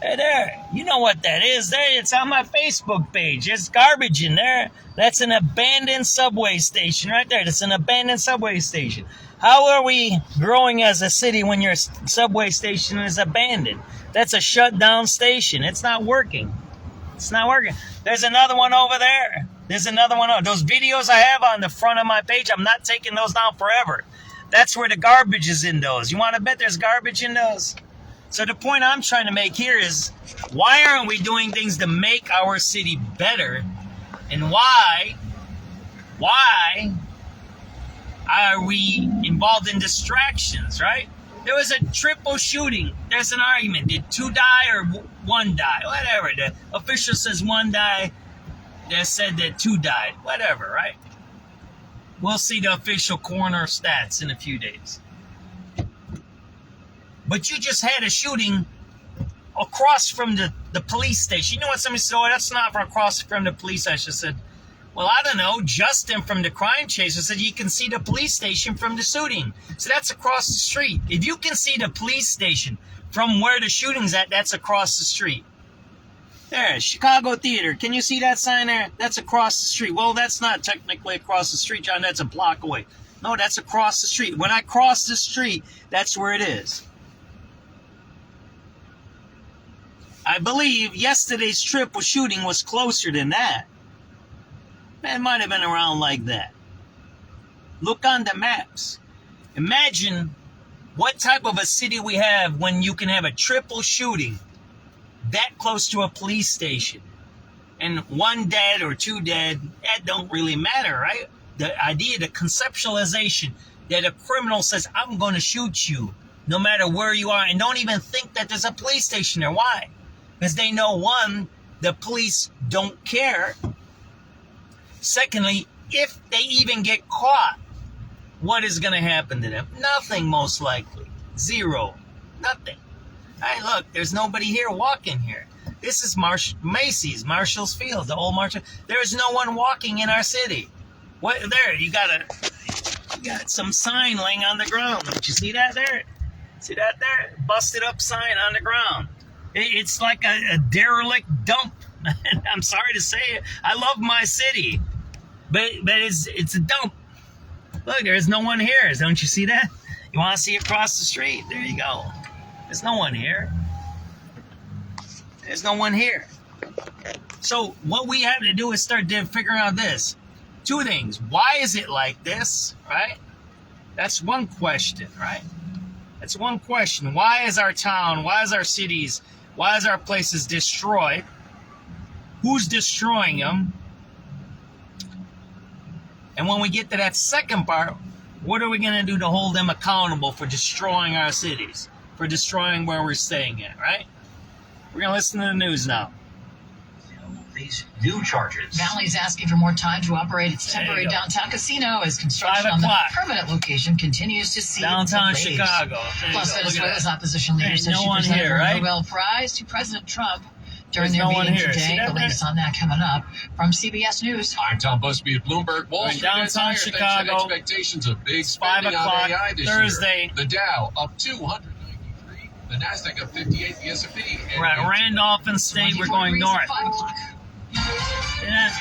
[SPEAKER 4] Hey, there. You know what that is. There, it's on my Facebook page. There's garbage in there. That's an abandoned subway station right there. That's an abandoned subway station. How are we growing as a city when your subway station is abandoned? That's a shut down station. It's not working. It's not working. There's another one over there. There's another one. Those videos I have on the front of my page, I'm not taking those down forever. That's where the garbage is in those. You want to bet there's garbage in those? So the point I'm trying to make here is, why aren't we doing things to make our city better? And why are we involved in distractions, right? There was a triple shooting. There's an argument. Did 2 die or 1 die? Whatever. The official says 1 died. They said that 2 died. Whatever, right? We'll see the official coroner stats in a few days. But you just had a shooting across from the police station. You know what? Somebody said, oh, that's not across from the police station. I said, well, I don't know. Justin from the Crime Chaser said you can see the police station from the shooting. So that's across the street. If you can see the police station from where the shooting's at, that's across the street. There, Chicago Theater. Can you see that sign there? That's across the street. Well, that's not technically across the street, John. That's a block away. No, that's across the street. When I cross the street, that's where it is. I believe yesterday's triple shooting was closer than that. It might have been around like that. Look on the maps. Imagine what type of a city we have when you can have a triple shooting that close to a police station. And 1 dead or 2 dead, that don't really matter, right? The idea, the conceptualization that a criminal says, I'm going to shoot you no matter where you are, and don't even think that there's a police station there. Why? Because they know, one, the police don't care. Secondly, if they even get caught, what is going to happen to them? Nothing, most likely. Zero. Nothing. Hey, look, there's nobody here walking here. This is Macy's, Marshall's Field, the old Marshall. There's no one walking in our city. What? There, you got some sign laying on the ground. Don't you see that there? See that there? Busted up sign on the ground. It's like a derelict dump. I'm sorry to say it. I love my city, but it's a dump. Look, there's no one here. Don't you see that? You want to see across the street? There you go. There's no one here. There's no one here. So what we have to do is start figuring out this. 2 things. Why is it like this, right? That's one question, right? That's one question. Why is our town, why is our cities, why is our places destroyed? Who's destroying them? And when we get to that second part, what are we going to do to hold them accountable for destroying our cities, for destroying where we're staying at, right? We're going to listen to the news now.
[SPEAKER 5] These new charges.
[SPEAKER 21] Valley's asking for more time to operate its temporary downtown casino as construction on the permanent location continues to see
[SPEAKER 4] downtown
[SPEAKER 21] delays.
[SPEAKER 4] Chicago.
[SPEAKER 21] Plus, Venezuela's opposition leader says she presented her Nobel Prize to President Trump during their meeting today. The latest on that coming up from CBS News.
[SPEAKER 7] I'm Tom Busby at Bloomberg. Wall Street
[SPEAKER 4] downtown Chicago.
[SPEAKER 7] Expectations of big spending on AI this
[SPEAKER 4] Thursday.
[SPEAKER 7] Year. The Dow up 293. The Nasdaq up 58. The S&P.
[SPEAKER 4] We're at Randolph and State. We're going north.
[SPEAKER 21] 5 o'clock.
[SPEAKER 4] Yeah.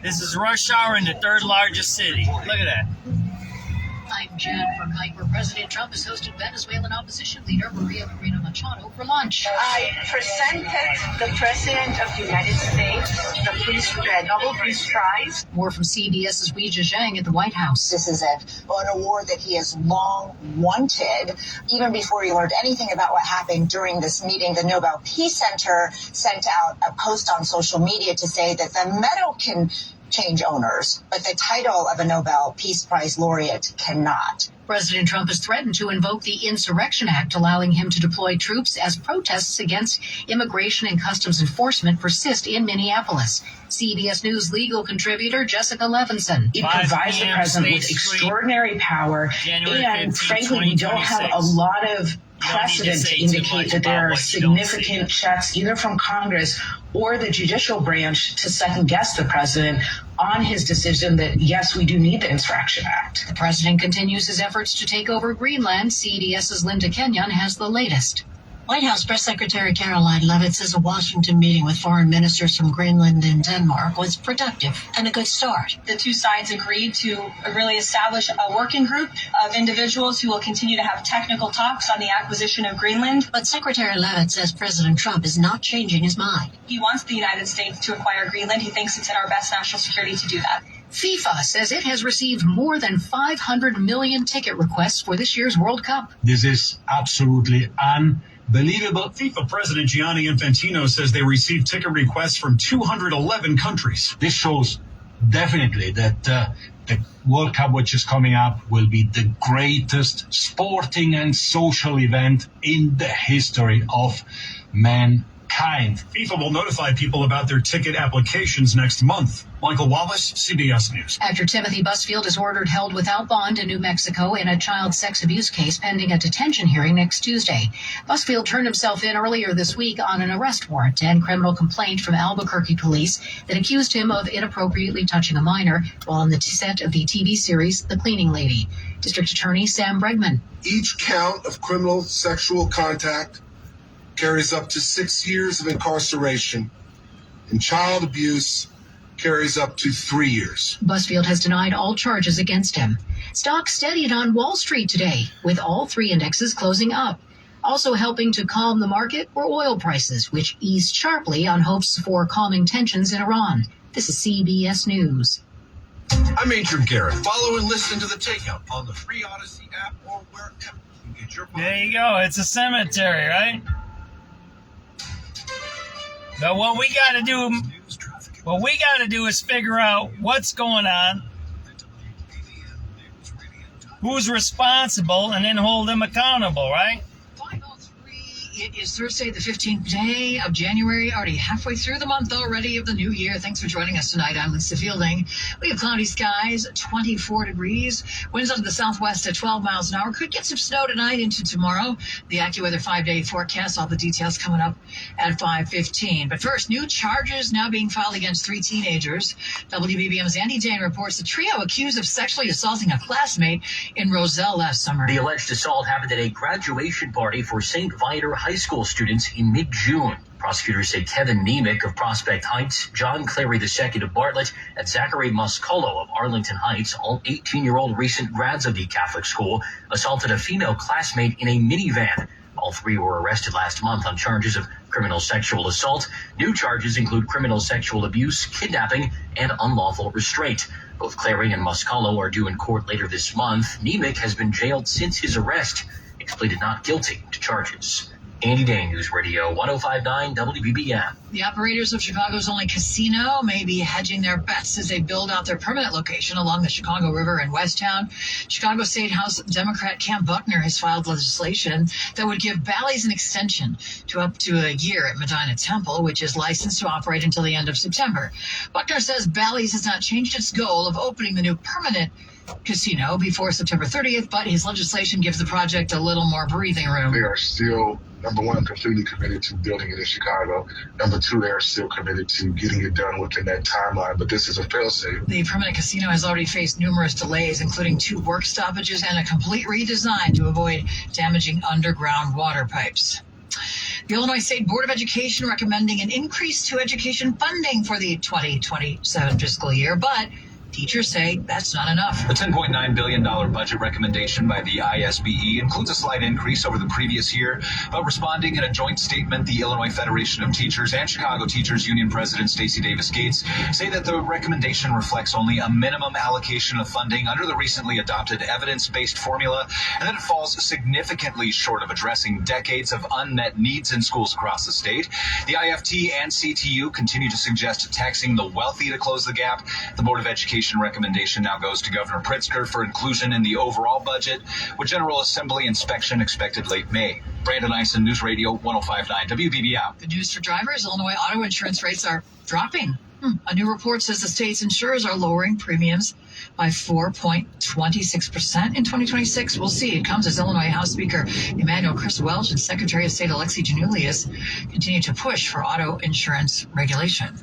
[SPEAKER 4] This is rush hour in the 3rd largest city. Look at that.
[SPEAKER 1] I'm Jen from Hike, where President Trump has hosted Venezuelan opposition leader Maria Karina Machado for lunch.
[SPEAKER 9] I presented the President of the United States the Nobel Peace Prize.
[SPEAKER 1] More from CBS's Weijia Zhang at the White House.
[SPEAKER 10] This is an award that he has long wanted. Even before he learned anything about what happened during this meeting, the Nobel Peace Center sent out a post on social media to say that the medal can change owners, but the title of a Nobel Peace Prize laureate cannot.
[SPEAKER 1] President Trump has threatened to invoke the Insurrection Act, allowing him to deploy troops as protests against immigration and customs enforcement persist in Minneapolis. CBS News legal contributor Jessica Levinson.
[SPEAKER 11] It provides the president with extraordinary power, and frankly, we don't have a lot of precedent to indicate that there are significant checks either from Congress or the judicial branch to second guess the president on his decision that, yes, we do need the Insurrection Act.
[SPEAKER 1] The president continues his efforts to take over Greenland. CBS's Linda Kenyon has the latest.
[SPEAKER 12] White House Press Secretary Caroline Levitt says a Washington meeting with foreign ministers from Greenland and Denmark was productive and a good start.
[SPEAKER 8] The two sides agreed to really establish a working group of individuals who will continue to have technical talks on the acquisition of Greenland.
[SPEAKER 12] But Secretary Levitt says President Trump is not changing his mind.
[SPEAKER 8] He wants the United States to acquire Greenland. He thinks it's in our best national security to do that.
[SPEAKER 1] FIFA says it has received more than 500 million ticket requests for this year's World Cup.
[SPEAKER 13] This is absolutely unbelievable.
[SPEAKER 25] FIFA President Gianni Infantino says they received ticket requests from 211 countries.
[SPEAKER 13] This shows definitely that the World Cup, which is coming up, will be the greatest sporting and social event in the history of mankind.
[SPEAKER 25] FIFA will notify people about their ticket applications next month. Michael Wallace, CBS News.
[SPEAKER 1] Actor Timothy Busfield is ordered held without bond in New Mexico in a child sex abuse case pending a detention hearing next Tuesday. Busfield turned himself in earlier this week on an arrest warrant and criminal complaint from Albuquerque police that accused him of inappropriately touching a minor while on the set of the TV series The Cleaning Lady. District Attorney Sam Bregman.
[SPEAKER 14] Each count of criminal sexual contact carries up to 6 years of incarceration, and child abuse carries up to 3 years.
[SPEAKER 1] Busfield has denied all charges against him. Stocks steadied on Wall Street today, with all three indexes closing up. Also helping to calm the market were oil prices, which eased sharply on hopes for calming tensions in Iran. This is CBS News.
[SPEAKER 7] I'm Adrian Garrett. Follow and listen to The Takeout on the free Odyssey app or wherever you get your podcast.
[SPEAKER 4] There you go. It's a cemetery, right? But what we got to do is figure out what's going on, who's responsible, and then hold them accountable, right?
[SPEAKER 1] It is Thursday, the 15th day of January, already halfway through the month already of the new year. Thanks for joining us tonight. I'm Lisa Fielding. We have cloudy skies, 24 degrees, winds out of the southwest at 12 miles an hour. Could get some snow tonight into tomorrow. The AccuWeather 5-day forecast, all the details coming up at 5:15. But first, new charges now being filed against 3 teenagers. WBBM's Andy Dane reports the trio accused of sexually assaulting a classmate in Roselle last summer.
[SPEAKER 5] The alleged assault happened at a graduation party for St. Viator High School students in mid-June. Prosecutors say Kevin Nemick of Prospect Heights, John Clary II of Bartlett, and Zachary Muscolo of Arlington Heights, all 18-year-old recent grads of the Catholic school, assaulted a female classmate in a minivan. All 3 were arrested last month on charges of criminal sexual assault. New charges include criminal sexual abuse, kidnapping, and unlawful restraint. Both Clary and Muscolo are due in court later this month. Nemick has been jailed since his arrest. He's pleaded not guilty to charges. Andy Dane, News Radio 105.9 WBBM.
[SPEAKER 1] The operators of Chicago's only casino may be hedging their bets as they build out their permanent location along the Chicago River in Westtown. Chicago State House Democrat Cam Buckner has filed legislation that would give Bally's an extension to up to a year at Medina Temple, which is licensed to operate until the end of September. Buckner says Bally's has not changed its goal of opening the new permanent casino before September 30th, but his legislation gives the project a little more breathing room.
[SPEAKER 15] They are still, number one, completely committed to building it in Chicago. Number two, they are still committed to getting it done within that timeline, but this is a fail-safe.
[SPEAKER 1] The permanent casino has already faced numerous delays, including 2 work stoppages and a complete redesign to avoid damaging underground water pipes. The Illinois State Board of Education recommending an increase to education funding for the 2027 fiscal year, but teachers say that's not enough.
[SPEAKER 3] The $10.9 billion budget recommendation by the ISBE includes a slight increase over the previous year, but responding in a joint statement, the Illinois Federation of Teachers and Chicago Teachers Union President Stacey Davis Gates say that the recommendation reflects only a minimum allocation of funding under the recently adopted evidence-based formula, and that it falls significantly short of addressing decades of unmet needs in schools across the state. The IFT and CTU continue to suggest taxing the wealthy to close the gap. The Board of Education recommendation now goes to Governor Pritzker for inclusion in the overall budget, with General Assembly inspection expected late May. Brandon Eisen, News Radio 105.9 WBBM.
[SPEAKER 1] Good news for drivers. Illinois auto insurance rates are dropping. A new report says the state's insurers are lowering premiums by 4.26% in 2026. We'll see. It comes as Illinois House Speaker Emanuel Chris Welch and Secretary of State Alexi Janulius continue to push for auto insurance regulation.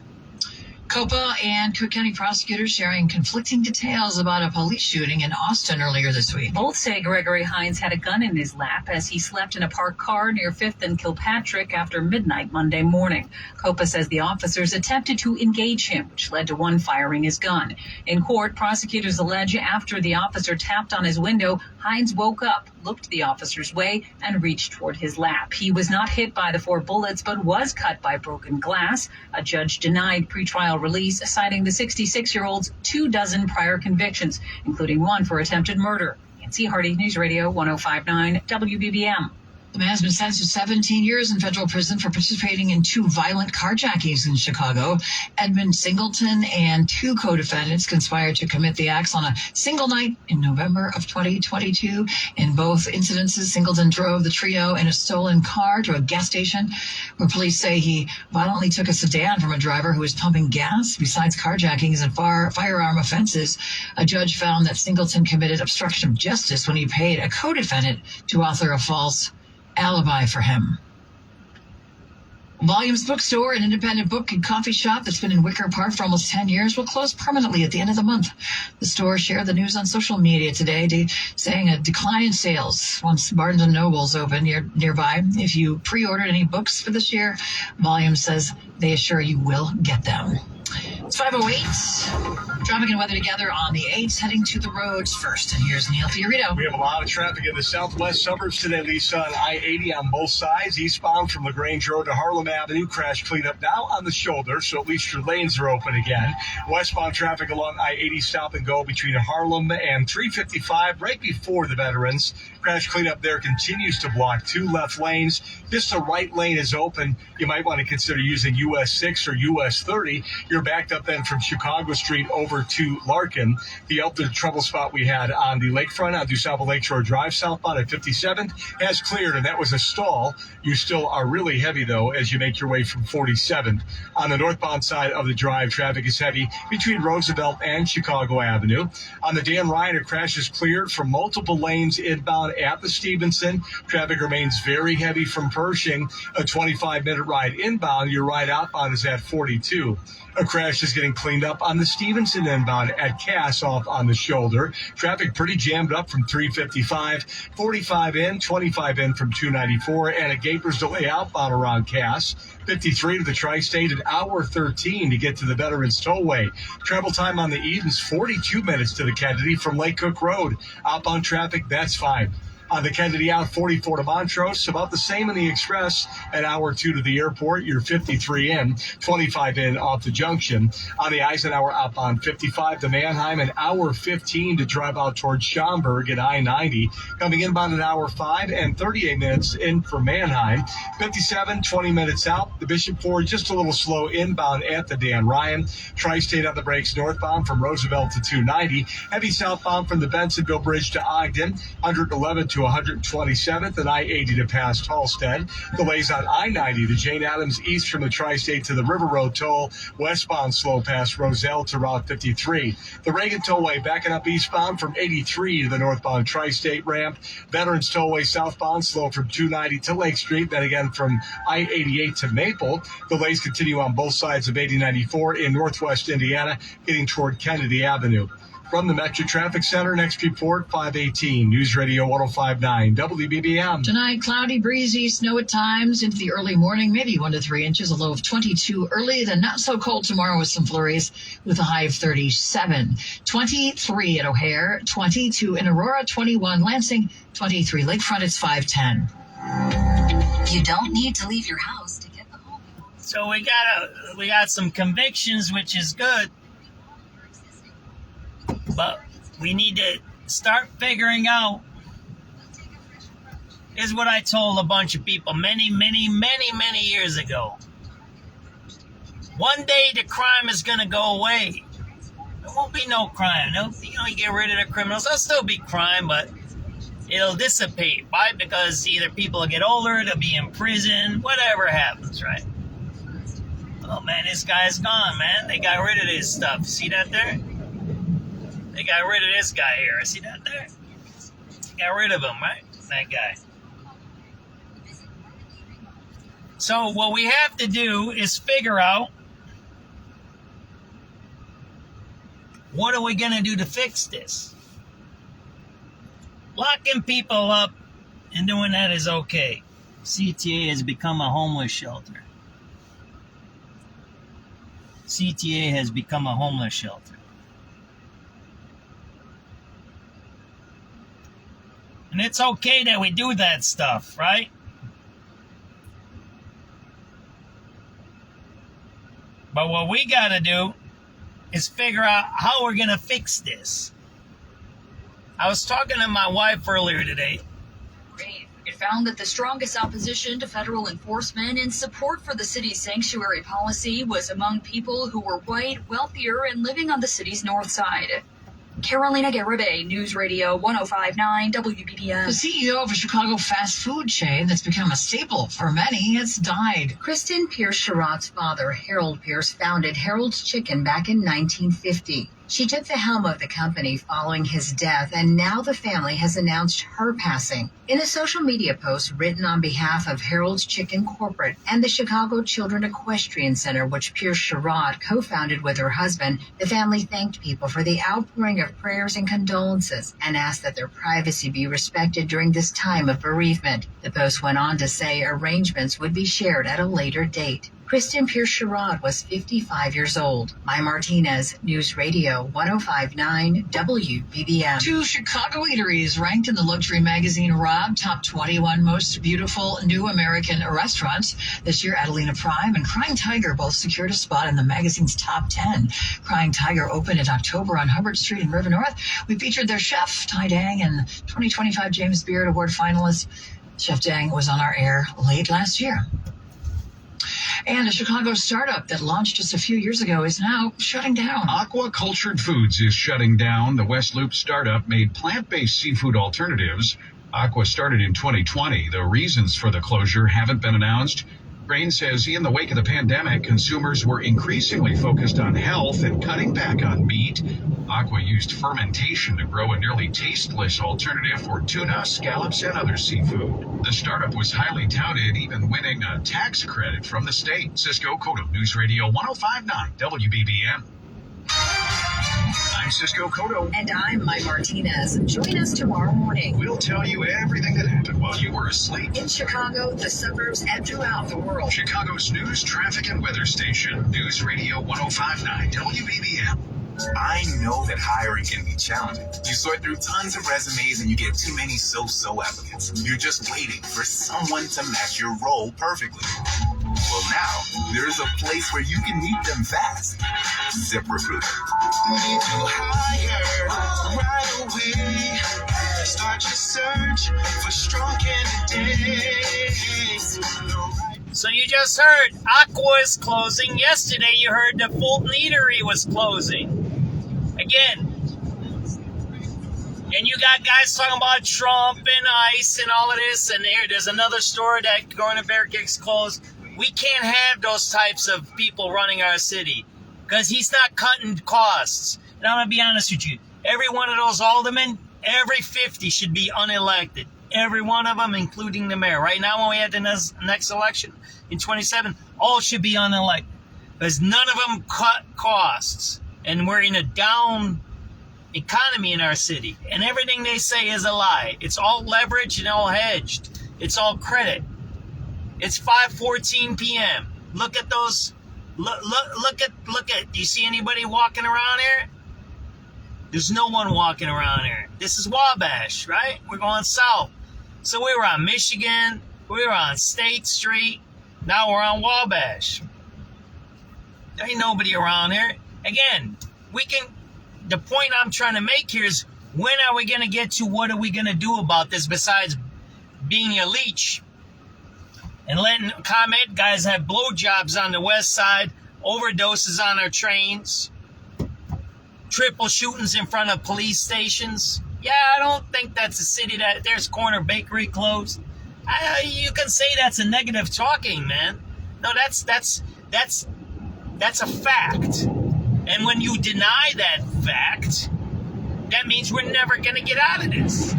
[SPEAKER 1] COPA and Cook County prosecutors sharing conflicting details about a police shooting in Austin earlier this week.
[SPEAKER 16] Both say Gregory Hines had a gun in his lap as he slept in a parked car near 5th and Kilpatrick after midnight Monday morning. COPA says the officers attempted to engage him, which led to one firing his gun. In court, prosecutors allege after the officer tapped on his window, Hines woke up, looked the officer's way, and reached toward his lap. He was not hit by the 4 bullets, but was cut by broken glass. A judge denied pretrial release, citing the 66-year-old's 24 prior convictions, including one for attempted murder. Nancy Hardy, News Radio 105.9 WBBM.
[SPEAKER 1] The man has been sentenced to 17 years in federal prison for participating in 2 violent carjackings in Chicago. Edmund Singleton and 2 co-defendants conspired to commit the acts on a single night in November of 2022. In both incidences, Singleton drove the trio in a stolen car to a gas station where police say he violently took a sedan from a driver who was pumping gas. Besides carjackings and firearm offenses, a judge found that Singleton committed obstruction of justice when he paid a co-defendant to author a false alibi for him. Volumes Bookstore, an independent book and coffee shop that's been in Wicker Park for almost 10 years, will close permanently at the end of the month. The store shared the news on social media today, saying a decline in sales once Barnes & Noble's open nearby. If you pre-ordered any books for this year, Volumes says they assure you will get them. It's 5:08. Traffic and weather together on the 8s, heading to the roads first. And here's Neil Fiorito.
[SPEAKER 17] We have a lot of traffic in the southwest suburbs today, Lisa, on I-80 on both sides. Eastbound from LaGrange Road to Harlem Avenue, crash cleanup now on the shoulder, so at least your lanes are open again. Westbound traffic along I-80 stop and go between Harlem and 355 right before the Veterans. Crash cleanup there continues to block 2 left lanes. Just the right lane is open. You might want to consider using US 6 or US 30. You're backed up then from Chicago Street over to Larkin. The other trouble spot we had on the lakefront on DuSable Lakeshore Drive southbound at 57th has cleared, and that was a stall. You still are really heavy, though, as you make your way from 47th. On the northbound side of the drive, traffic is heavy between Roosevelt and Chicago Avenue. On the Dan Ryan, a crash is cleared from multiple lanes inbound at the Stevenson. Traffic remains very heavy from Pershing. A 25-minute ride inbound. Your ride outbound is at 42. A crash is getting cleaned up on the Stevenson inbound at Cass off on the shoulder. Traffic pretty jammed up from 355, 45 in, 25 in from 294, and a Gapers delay outbound around Cass. 53 to the Tri-State, an hour 13 to get to the Veterans Tollway. Travel time on the Edens, 42 minutes to the Kennedy from Lake Cook Road. Outbound traffic, that's fine. On the Kennedy out 44 to Montrose, about the same in the Express, an hour 2 to the airport. You're 53 in, 25 in off the junction. On the Eisenhower outbound 55 to Mannheim, an hour 15 to drive out towards Schaumburg at I-90. Coming in about an hour 5 and 38 minutes in for Mannheim. 57, 20 minutes out. The Bishop Ford just a little slow inbound at the Dan Ryan. Tri-State on the brakes northbound from Roosevelt to 290. Heavy southbound from the Bensonville Bridge to Ogden. 111 to 127th and I-80 to past Halstead. Delays on I-90 to Jane Addams east from the Tri-State to the River Road toll. Westbound slow past Roselle to Route 53. The Reagan Tollway backing up eastbound from 83 to the northbound Tri-State ramp. Veterans Tollway southbound slow from 290 to Lake Street. Then again from I-88 to Maple. Delays continue on both sides of 8094 in northwest Indiana, getting toward Kennedy Avenue. From the Metro Traffic Center, next report, 518, News Radio 105.9, WBBM.
[SPEAKER 1] Tonight, cloudy, breezy, snow at times into the early morning, maybe 1 to 3 inches, a low of 22 early, then not so cold tomorrow with some flurries with a high of 37. 23 at O'Hare, 22 in Aurora, 21 Lansing, 23 Lakefront, it's 510.
[SPEAKER 18] You don't need to leave your house to get the home.
[SPEAKER 4] So we got some convictions, which is good. But we need to start figuring out, is what I told a bunch of people many years ago. One day the crime is going to go away. There won't be no crime. No, you get rid of the criminals. There'll still be crime, but it'll dissipate. Why? Because either people will get older, they'll be in prison, whatever happens, right? Oh man, this guy's gone, man. They got rid of this stuff. See that there? They got rid of this guy here. See that there? They got rid of him, right? That guy. So what we have to do is figure out, what are we going to do to fix this? Locking people up and doing that is okay. CTA has become a homeless shelter. CTA has become a homeless shelter. And it's okay that we do that stuff, right? But what we got to do is figure out how we're going to fix this. I was talking to my wife earlier today.
[SPEAKER 18] It found that the strongest opposition to federal enforcement and support for the city's sanctuary policy was among people who were white, wealthier, and living on the city's north side. Carolina Garibay, News Radio 105.9 WBBM.
[SPEAKER 1] The CEO of a Chicago fast food chain that's become a staple for many has died.
[SPEAKER 18] Kristen Pierce-Sherrod's father, Harold Pierce, founded Harold's Chicken back in 1950. She took the helm of the company following his death, and now the family has announced her passing. In a social media post written on behalf of Harold's Chicken Corporate and the Chicago Children Equestrian Center, which Pierce-Sherrod co-founded with her husband, the family thanked people for the outpouring of prayers and condolences and asked that their privacy be respected during this time of bereavement. The post went on to say arrangements would be shared at a later date. Kristen Pierce-Sherrod was 55 years old. Maya Martinez, News Radio 105.9 WBBM.
[SPEAKER 1] 2 Chicago eateries ranked in the luxury magazine Robb top 21 most beautiful new American restaurants. This year, Adelina Prime and Crying Tiger both secured a spot in the magazine's top 10. Crying Tiger opened in October on Hubbard Street in River North. We featured their chef, Ty Dang, and 2025 James Beard Award finalist Chef Dang was on our air late last year. And a Chicago startup that launched just a few years ago is now shutting down.
[SPEAKER 19] Aqua Cultured Foods is shutting down. The West Loop startup made plant-based seafood alternatives. Aqua started in 2020. The reasons for the closure haven't been announced. Crane says in the wake of the pandemic, consumers were increasingly focused on health and cutting back on meat. Aqua used fermentation to grow a nearly tasteless alternative for tuna, scallops, and other seafood. The startup was highly touted, even winning a tax credit from the state. Cisco Cotto, News Radio 105.9 WBBM. I'm Cisco Cotto.
[SPEAKER 18] And I'm Maya Martinez. Join us tomorrow morning.
[SPEAKER 19] We'll tell you everything that happened while you were asleep.
[SPEAKER 18] In Chicago, the suburbs, and throughout the world.
[SPEAKER 19] Chicago's news, traffic, and weather station. News Radio 105.9 WBBM.
[SPEAKER 20] I know that hiring can be challenging. You sort through tons of resumes and you get too many so-so applicants. You're just waiting for someone to match your role perfectly. Well, now, there's a place where you can meet them fast. ZipRecruiter.
[SPEAKER 22] Need to hire right away. Start your search for strong candidates.
[SPEAKER 4] So you just heard Aqua is closing. Yesterday you heard the Fulton Eatery was closing. Again. And you got guys talking about Trump and ICE and all of this. And there's another store that Corona Bear Kicks closed. We can't have those types of people running our city. Because he's not cutting costs. And I'm going to be honest with you. Every one of those aldermen, every 50 should be unelected. Every one of them, including the mayor. Right now, when we had the next election in 27, all should be unelected. Because none of them cut costs. And we're in a down economy in our city. And everything they say is a lie. It's all leverage and all hedged. It's all credit. It's 5:14 p.m. Look at those. Look at. Do you see anybody walking around here? There's no one walking around here. This is Wabash, right? We're going south. So we were on Michigan. We were on State Street. Now we're on Wabash. There ain't nobody around here. Again, the point I'm trying to make here is, when are we going to get to what are we going to do about this besides being a leech and letting comment guys have blowjobs on the west side, overdoses on our trains, triple shootings in front of police stations? Yeah, I don't think that's a city that there's corner bakery closed. You can say that's a negative talking, man. No, that's a fact. And when you deny that fact, that means we're never going to get out of this.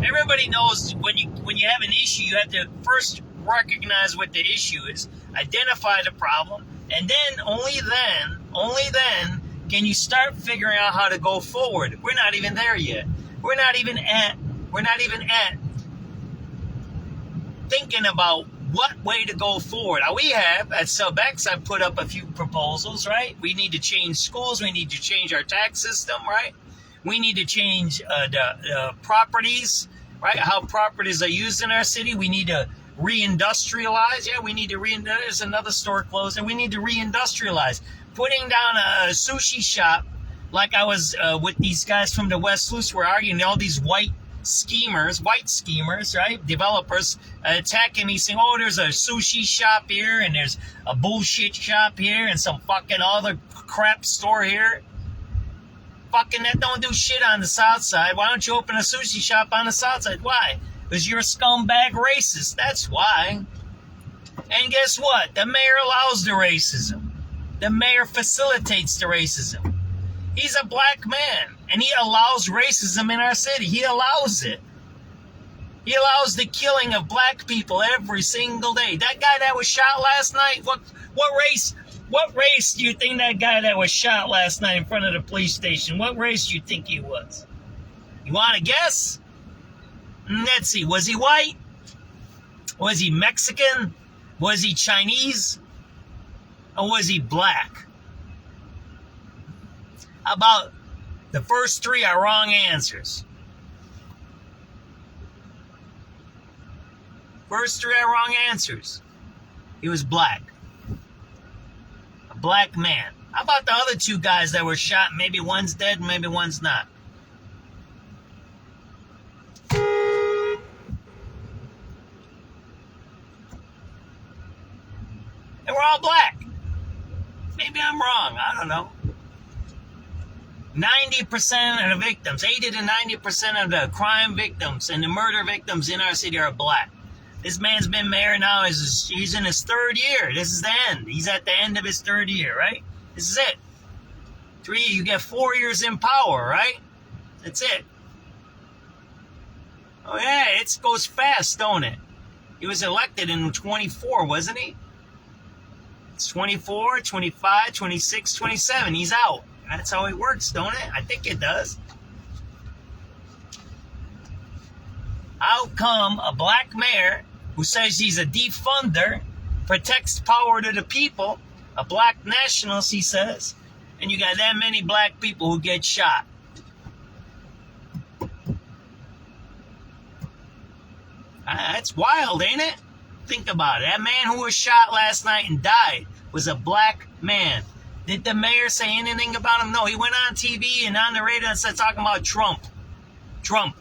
[SPEAKER 4] Everybody knows when you have an issue, you have to first recognize what the issue is, identify the problem, and then only then can you start figuring out how to go forward. We're not even there yet. We're not even at thinking about what way to go forward. Now, we have, at SubX, I put up a few proposals, right? We need to change schools. We need to change our tax system, right? We need to change the properties, right? How properties are used in our city. We need to reindustrialize. Yeah, we need to there's another store closed, and we need to reindustrialize. Putting down a sushi shop, like I was with these guys from the West Loose, were arguing, all these white schemers, right? Developers attacking me, saying, oh, there's a sushi shop here, and there's a bullshit shop here, and some fucking other crap store here. Fucking that don't do shit on the south side. Why don't you open a sushi shop on the south side? Why? Because you're a scumbag racist. That's why. And guess what? The mayor allows the racism. The mayor facilitates the racism. He's a black man, and he allows racism in our city. He allows it. He allows the killing of black people every single day. That guy that was shot last night, what race do you think that guy that was shot last night in front of the police station, what race do you think he was? You want to guess? Let's see. Was he white? Was he Mexican? Was he Chinese? Or was he black? How about the first three are wrong answers? First three are wrong answers. He was black. A black man. How about the other two guys that were shot? Maybe one's dead, maybe one's not. They were all black. Maybe I'm wrong. I don't know. 90% of the victims, 80 to 90% of the crime victims and the murder victims in our city are black. This man's been mayor now. He's in his third year. This is the end. He's at the end of his third year, right? This is it. You get 4 years in power, right? That's it. Oh, yeah, it goes fast, don't it? He was elected in 24, wasn't he? It's 24, 25, 26, 27. He's out. That's how it works, don't it? I think it does. How come a black mayor who says he's a defunder, protects power to the people, a black nationalist, he says, and you got that many black people who get shot? That's wild, ain't it? Think about it. That man who was shot last night and died was a black man. Did the mayor say anything about him? No, he went on TV and on the radio and started talking about Trump. Trump.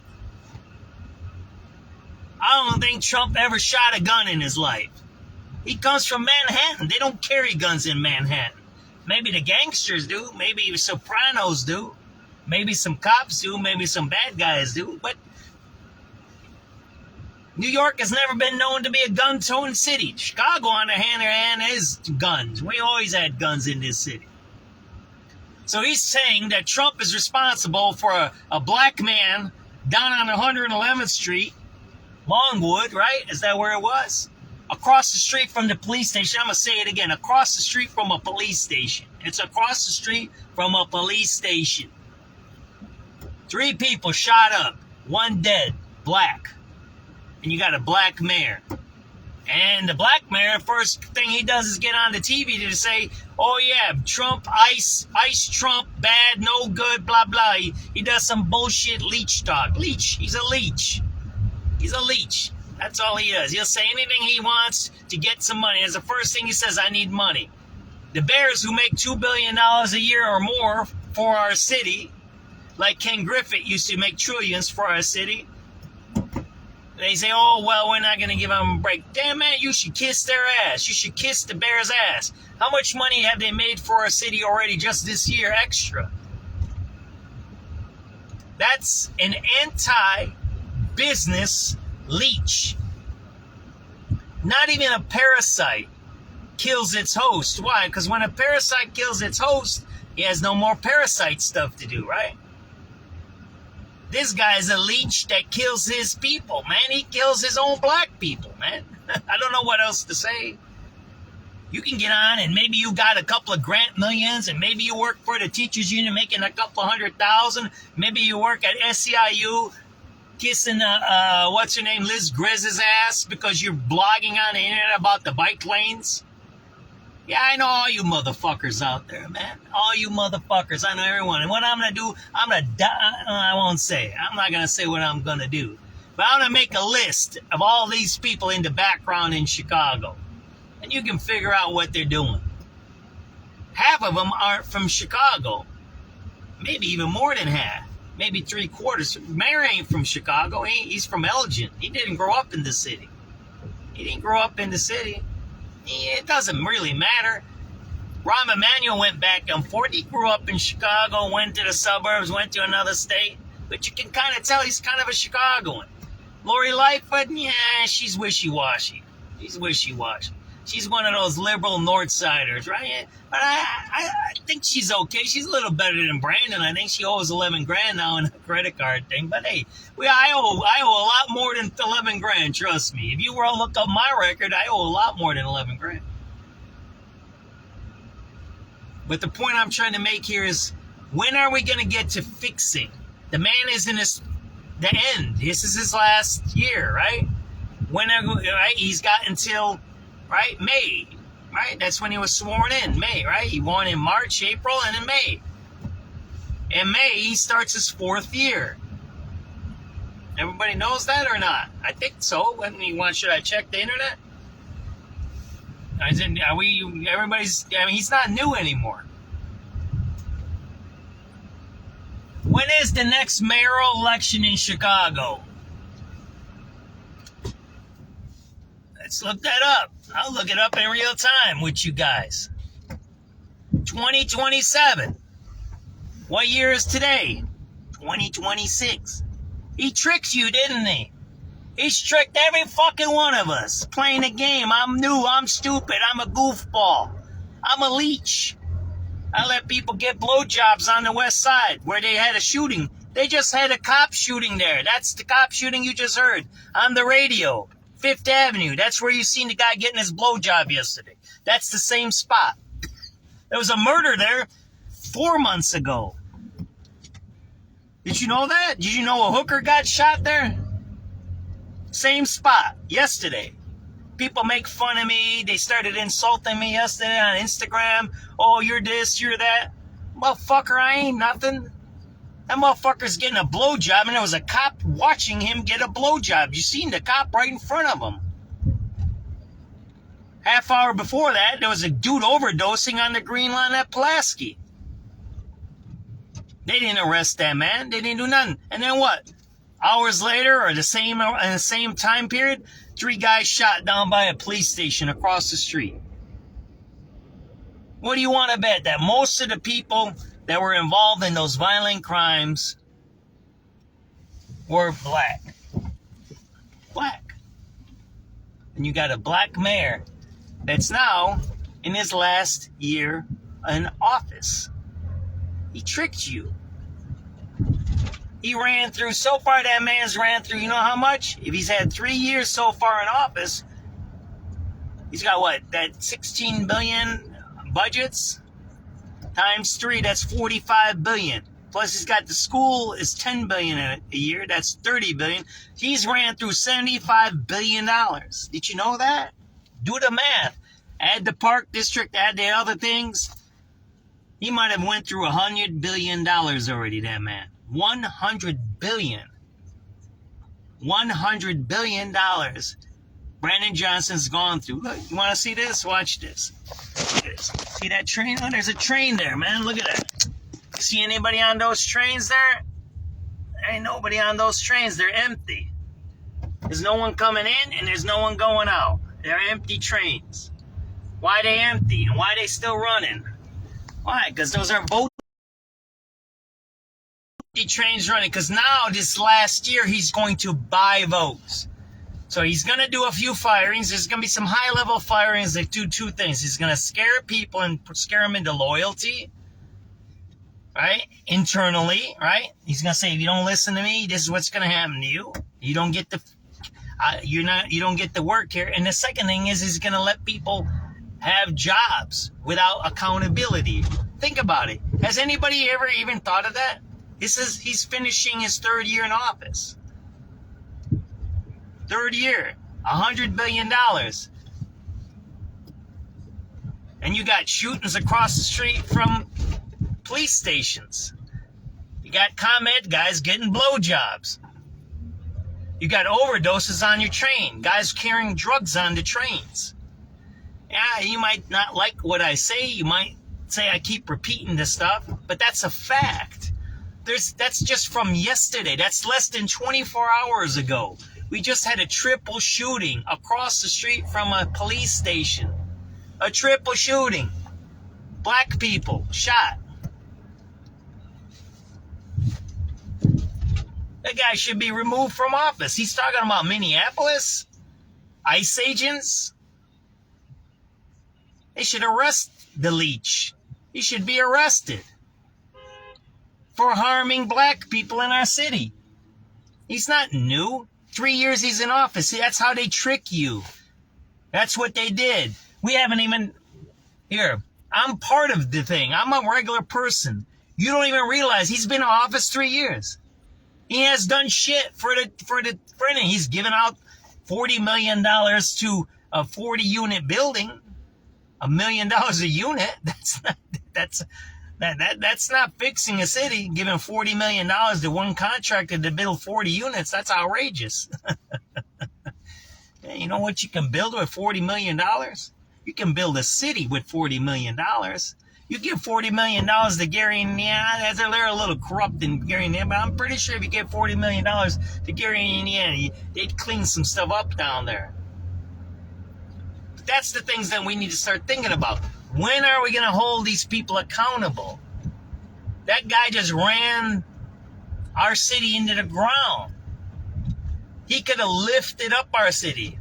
[SPEAKER 4] I don't think Trump ever shot a gun in his life. He comes from Manhattan. They don't carry guns in Manhattan. Maybe the gangsters do. Maybe the Sopranos do. Maybe some cops do. Maybe some bad guys do. But New York has never been known to be a gun-toting city. Chicago, on the other hand, is guns. We always had guns in this city. So he's saying that Trump is responsible for a black man down on 111th Street, Longwood, right? Is that where it was? Across the street from the police station. I'm going to say it again. Across the street from a police station. It's across the street from a police station. 3 people shot up, 1 dead, black. And you got a black mayor. And the black mayor, first thing he does is get on the TV to say, oh yeah, Trump, ice Trump, bad, no good, blah, blah. He does some bullshit leech talk. Leech, he's a leech. He's a leech. That's all he does. He'll say anything he wants to get some money. That's the first thing he says, I need money. The bears who make $2 billion a year or more for our city, like Ken Griffith used to make trillions for our city, they say, oh, well, we're not going to give them a break. Damn, man, you should kiss their ass. You should kiss the bear's ass. How much money have they made for our city already just this year extra? That's an anti-business leech. Not even a parasite kills its host. Why? Because when a parasite kills its host, he has no more parasite stuff to do, right? This guy's a leech that kills his people, man. He kills his own black people, man. I don't know what else to say. You can get on and maybe you got a couple of grant millions and maybe you work for the teachers union making a couple of $100,000. Maybe you work at SEIU kissing, what's her name, Liz Grizz's ass because you're blogging on the internet about the bike lanes. Yeah, I know all you motherfuckers out there, man. All you motherfuckers. I know everyone. And what I'm going to do, I'm going to I won't say. I'm not going to say what I'm going to do. But I'm going to make a list of all these people in the background in Chicago. And you can figure out what they're doing. Half of them aren't from Chicago. Maybe even more than half. Maybe 3/4. Mayor ain't from Chicago. He's from Elgin. He didn't grow up in the city. It doesn't really matter. Rahm Emanuel went back and forth. He grew up in Chicago, went to the suburbs, went to another state. But you can kind of tell he's kind of a Chicagoan. Lori Lightfoot, yeah, she's wishy-washy. She's one of those liberal Northsiders, right? But I think she's okay. She's a little better than Brandon. I think she owes $11,000 now in a credit card thing. But hey, I owe a lot more than $11,000. Trust me. If you were to look up my record, I owe a lot more than $11,000. But the point I'm trying to make here is, when are we going to get to fixing? The man is in the end. This is his last year, right? Right? He's got until, right, May, right? That's when he was sworn in, May, right? He won in March, April, and in May. In May, he starts his 4th year. Everybody knows that or not? I think so. Should I check the internet? He's not new anymore. When is the next mayoral election in Chicago? Let's look that up. I'll look it up in real time with you guys. 2027. What year is today? 2026. He tricked you, didn't he? He's tricked every fucking one of us. Playing a game. I'm new. I'm stupid. I'm a goofball. I'm a leech. I let people get blowjobs on the west side where they had a shooting. They just had a cop shooting there. That's the cop shooting you just heard on the radio. 5th Avenue. That's where you seen the guy getting his blowjob yesterday. That's the same spot. There was a murder there 4 months ago. Did you know that? Did you know a hooker got shot there? Same spot yesterday. People make fun of me. They started insulting me yesterday on Instagram. Oh, you're this, you're that. Motherfucker, I ain't nothing. That motherfucker's getting a blowjob, and there was a cop watching him get a blowjob. You seen the cop right in front of him. Half hour before that, there was a dude overdosing on the Greenland at Pulaski. They didn't arrest that man. They didn't do nothing. And then what? Hours later, or in the same time period, 3 guys shot down by a police station across the street. What do you want to bet? That most of the people that were involved in those violent crimes were black. Black. And you got a black mayor that's now in his last year in office. He tricked you. He ran through, so far that man's ran through, you know how much? If he's had 3 years so far in office, he's got what? That 16 billion budgets? Times 3, that's 45 billion. Plus, he's got the school is $10 billion a year. That's $30 billion. He's ran through $75 billion. Did you know that? Do the math. Add the park district, add the other things. He might have went through $100 billion already, that man. $100 billion. $100 billion. Brandon Johnson's gone through. Look, you want to see this? Watch this. Look at this. See that train? Oh, there's a train there, man. Look at that. See anybody on those trains there? There ain't nobody on those trains. They're empty. There's no one coming in and there's no one going out. They're empty trains. Why are they empty? And why are they still running? Why? Because those are both trains running. Because now, this last year, he's going to buy votes. So he's going to do a few firings. There's going to be some high-level firings that do two things. He's going to scare people and scare them into loyalty. Right? Internally, right? He's going to say, if you don't listen to me, this is what's going to happen to you. You don't get the, you don't get the work here. And the second thing is, he's going to let people have jobs without accountability. Think about it. Has anybody ever even thought of that? He's finishing his third year in office. Third year. $100 billion. And you got shootings across the street from police stations. You got ComEd guys getting blowjobs. You got overdoses on your train. Guys carrying drugs on the trains. Yeah, you might not like what I say. You might say I keep repeating this stuff, but that's a fact. That's just from yesterday. That's less than 24 hours ago. We just had a triple shooting across the street from a police station. A triple shooting. Black people shot. That guy should be removed from office. He's talking about Minneapolis, ICE agents. They should arrest the leech. He should be arrested for harming black people in our city. He's not new. 3 years he's in office. See, that's how they trick you. That's what they did. We haven't even... Here, I'm part of the thing. I'm a regular person. You don't even realize he's been in office 3 years. He has done shit for the he's given out $40 million to a 40-unit building. $1 million a unit. That's not fixing a city. Giving $40 million to one contractor to build 40 units. That's outrageous. You know what you can build with $40 million? You can build a city with $40 million. You give $40 million to Gary, and yeah, they're a little corrupt in Gary, Indiana, but I'm pretty sure if you give $40 million to Gary, Indiana, they'd clean some stuff up down there. But that's the things that we need to start thinking about. When are we going to hold these people accountable? That guy just ran our city into the ground. He could have lifted up our city.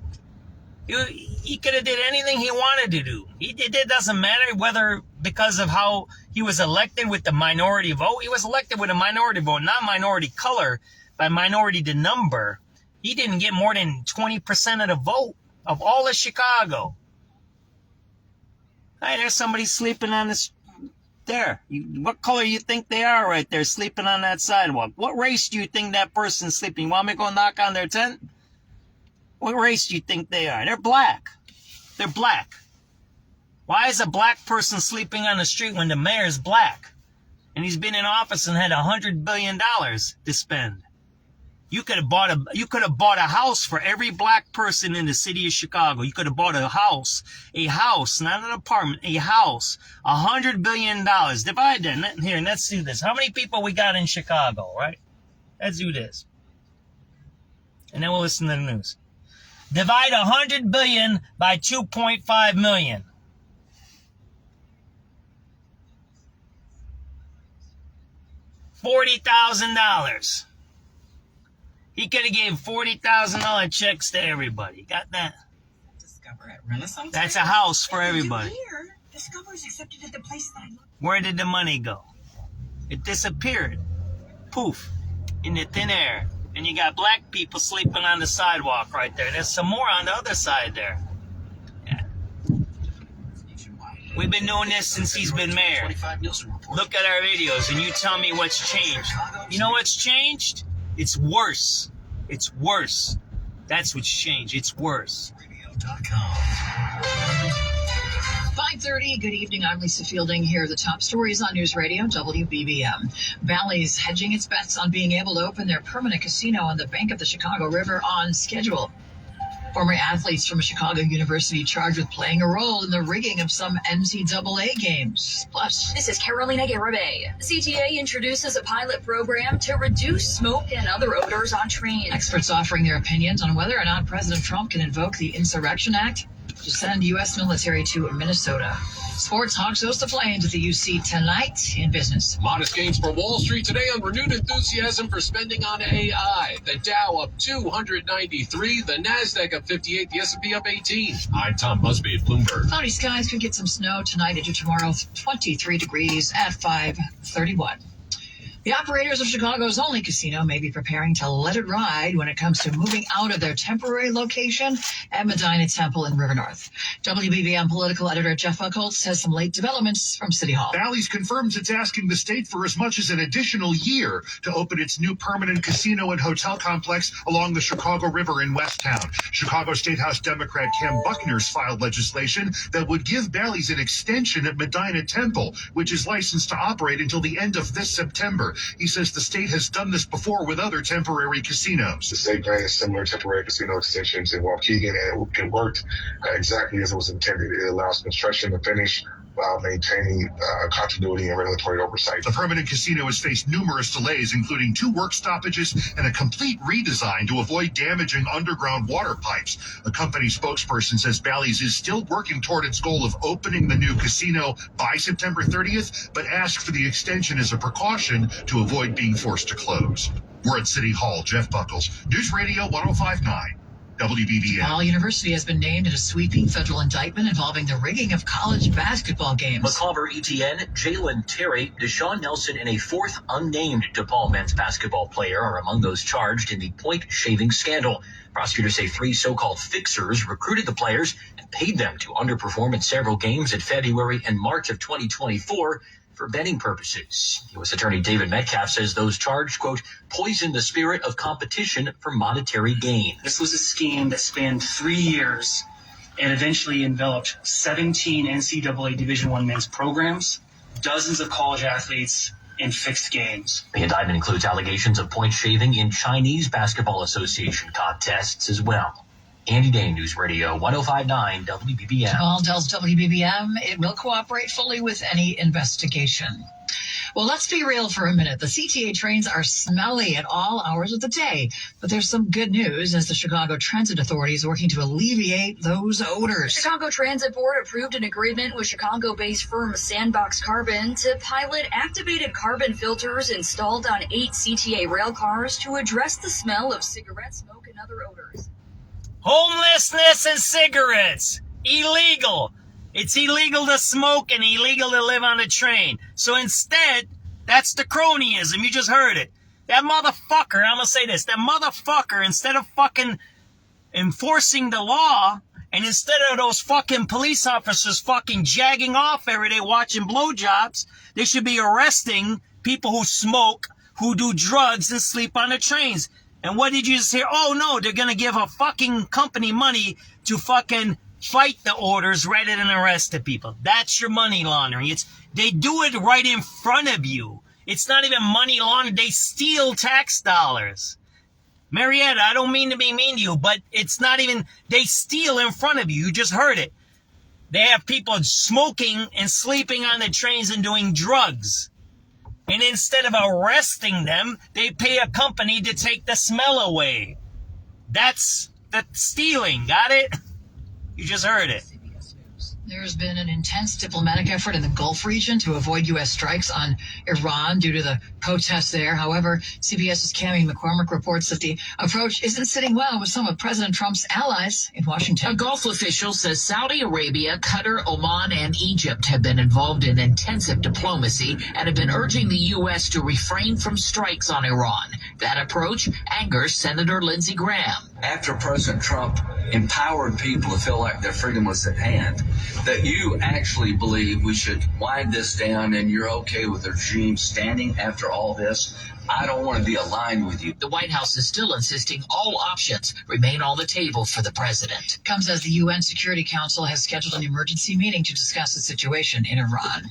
[SPEAKER 4] He could have did anything he wanted to do. It doesn't matter whether because of how he was elected with the minority vote. He was elected with a minority vote, not minority color, but minority to number. He didn't get more than 20% of the vote of all of Chicago. Hey, there's somebody sleeping on this. There. What color you think they are right there sleeping on that sidewalk? What race do you think that person's sleeping? You want me to go knock on their tent? What race do you think they are? They're black. They're black. Why is a black person sleeping on the street when the mayor's black? And he's been in office and had $100 billion to spend. You could have bought a house for every black person in the city of Chicago. You could have bought a house, not an apartment, a house, $100 billion. Divide that. Here, let's do this. How many people we got in Chicago, right? Let's do this. And then we'll listen to the news. Divide 100 billion by 2.5 million. $40,000. He could have gave $40,000 checks to everybody. Got that?
[SPEAKER 2] Discover at Renaissance.
[SPEAKER 4] That's a house for everybody.
[SPEAKER 2] Here, Discover's accepted at the place that I look.
[SPEAKER 4] Where did the money go? It disappeared. Poof. In the thin air. And you got black people sleeping on the sidewalk right there. There's some more on the other side there. Yeah. We've been doing this since he's been mayor. Look at our videos and you tell me what's changed. You know what's changed? It's worse. It's worse. That's what's changed. It's worse.
[SPEAKER 1] 5:30. Good evening. I'm Lisa Fielding. Here are the top stories on News Radio WBBM. Bally's hedging its bets on being able to open their permanent casino on the bank of the Chicago River on schedule. Former athletes from Chicago University charged with playing a role in the rigging of some NCAA games. Plus,
[SPEAKER 6] this is Carolina Garibay. The CTA introduces a pilot program to reduce smoke and other odors on trains.
[SPEAKER 1] Experts offering their opinions on whether or not President Trump can invoke the Insurrection Act to send U.S. military to Minnesota. Sports, Hawks host the Flames at the UC tonight. In business,
[SPEAKER 9] modest gains for Wall Street today on renewed enthusiasm for spending on AI. The Dow up 293, the Nasdaq up 58, the S&P up 18.
[SPEAKER 21] I'm Tom Busby at Bloomberg.
[SPEAKER 1] Cloudy skies could get some snow tonight into tomorrow, 23 degrees at 5:31. The operators of Chicago's only casino may be preparing to let it ride when it comes to moving out of their temporary location at Medina Temple in River North. WBBM political editor Jeff Buchholz has some late developments from City Hall.
[SPEAKER 23] Bally's confirms it's asking the state for as much as an additional year to open its new permanent casino and hotel complex along the Chicago River in Westtown. Chicago State House Democrat Cam Buckner's filed legislation that would give Bally's an extension at Medina Temple, which is licensed to operate until the end of this September. He says the state has done this before with other temporary casinos.
[SPEAKER 15] The state granted similar temporary casino extensions in Waukegan, and it worked exactly as it was intended. It allows construction to finish while maintaining continuity and regulatory oversight.
[SPEAKER 23] The permanent casino has faced numerous delays, including 2 work stoppages and a complete redesign to avoid damaging underground water pipes. A company spokesperson says Bally's is still working toward its goal of opening the new casino by September 30th, but asked for the extension as a precaution to avoid being forced to close. We're at City Hall. Jeff Buchholz, News Radio 105.9. WBBM.
[SPEAKER 1] DePaul University has been named in a sweeping federal indictment involving the rigging of college basketball games.
[SPEAKER 5] McClellan Etienne, Jalen Terry, Deshaun Nelson, and a 4th unnamed DePaul men's basketball player are among those charged in the point shaving scandal. Prosecutors say 3 so-called fixers recruited the players and paid them to underperform in several games in February and March of 2024. For betting purposes. U.S. Attorney David Metcalf says those charged, quote, poisoned the spirit of competition for monetary gain.
[SPEAKER 24] This was a scheme that spanned 3 years and eventually enveloped 17 NCAA Division I men's programs, dozens of college athletes, and fixed games.
[SPEAKER 5] The indictment includes allegations of point shaving in Chinese Basketball Association contests as well. Andy Dane, News Radio 105.9 WBBM.
[SPEAKER 1] DePaul tells WBBM it will cooperate fully with any investigation. Well, let's be real for a minute. The CTA trains are smelly at all hours of the day, but there's some good news as the Chicago Transit Authority is working to alleviate those odors.
[SPEAKER 6] The Chicago Transit Board approved an agreement with Chicago-based firm Sandbox Carbon to pilot activated carbon filters installed on 8 CTA rail cars to address the smell of cigarette smoke and other odors.
[SPEAKER 4] Homelessness and cigarettes. Illegal. It's illegal to smoke and illegal to live on a train. So instead, that's the cronyism. You just heard it. That motherfucker, I'm going to say this, that motherfucker, instead of fucking enforcing the law, and instead of those fucking police officers fucking jagging off every day watching blowjobs, they should be arresting people who smoke, who do drugs, and sleep on the trains. And what did you just hear? Oh, no, they're going to give a fucking company money to fucking fight the orders rather than arrest the people. That's your money laundering. They do it right in front of you. It's not even money laundering. They steal tax dollars. Marietta, I don't mean to be mean to you, but it's not even, they steal in front of you. You just heard it. They have people smoking and sleeping on the trains and doing drugs. And instead of arresting them, they pay a company to take the smell away. That's stealing. Got it? You just heard it.
[SPEAKER 1] There's been an intense diplomatic effort in the Gulf region to avoid U.S. strikes on Iran due to the protests there. However, CBS's Cammie McCormick reports that the approach isn't sitting well with some of President Trump's allies in Washington.
[SPEAKER 26] A Gulf official says Saudi Arabia, Qatar, Oman, and Egypt have been involved in intensive diplomacy and have been urging the U.S. to refrain from strikes on Iran. That approach angers Senator Lindsey Graham.
[SPEAKER 8] after President Trump empowered people to feel like their freedom was at hand, that you actually believe we should wind this down and you're okay with the regime standing after all this. I don't want to be aligned with you.
[SPEAKER 26] The White House is still insisting all options remain on the table for the president.
[SPEAKER 1] Comes as the UN Security Council has scheduled an emergency meeting to discuss the situation in Iran.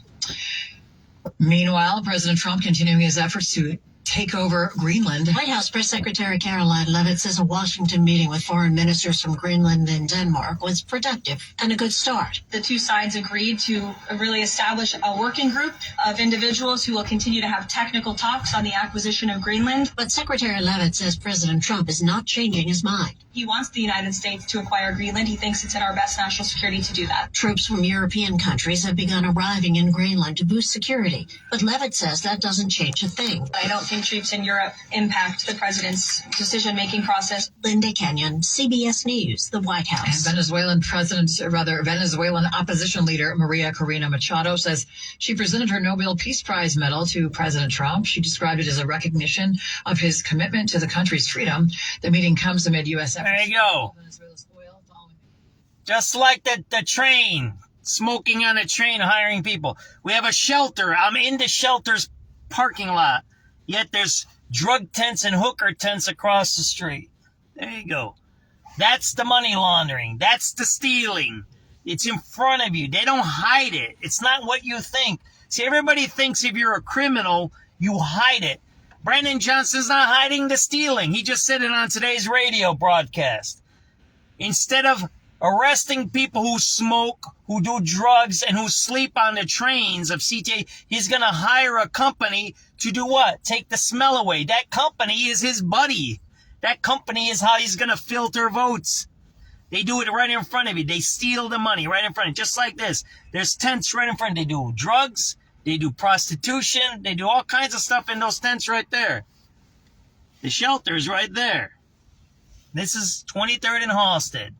[SPEAKER 1] Meanwhile, President Trump continuing his efforts to take over Greenland.
[SPEAKER 10] White House Press Secretary Caroline Levitt says a Washington meeting with foreign ministers from Greenland and Denmark was productive and a good start.
[SPEAKER 11] The two sides agreed to really establish a working group of individuals who will continue to have technical talks on the acquisition of Greenland.
[SPEAKER 10] But Secretary Levitt says President Trump is not changing his mind.
[SPEAKER 11] He wants the United States to acquire Greenland. He thinks it's in our best national security to do that.
[SPEAKER 10] Troops from European countries have begun arriving in Greenland to boost security. But Levitt says that doesn't change a thing.
[SPEAKER 11] I don't think troops in Europe impact the president's decision-making process.
[SPEAKER 10] Linda Kenyon, CBS News, the White House.
[SPEAKER 1] And Venezuelan opposition leader Maria Karina Machado says she presented her Nobel Peace Prize medal to President Trump. She described it as a recognition of his commitment to the country's freedom. The meeting comes amid U.S. efforts.
[SPEAKER 4] There you go. Just like the train, smoking on a train, hiring people. We have a shelter. I'm in the shelter's parking lot. Yet there's drug tents and hooker tents across the street. There you go. That's the money laundering. That's the stealing. It's in front of you. They don't hide it. It's not what you think. See, everybody thinks if you're a criminal, you hide it. Brandon Johnson's not hiding the stealing. He just said it on today's radio broadcast. Instead of arresting people who smoke, who do drugs, and who sleep on the trains of CTA, he's going to hire a company to do what? Take the smell away. That company is his buddy. That company is how he's going to filter votes. They do it right in front of you. They steal the money right in front of you. Just like this. There's tents right in front. They do drugs. They do prostitution. They do all kinds of stuff in those tents right there. The shelter's right there. This is 23rd and Halstead.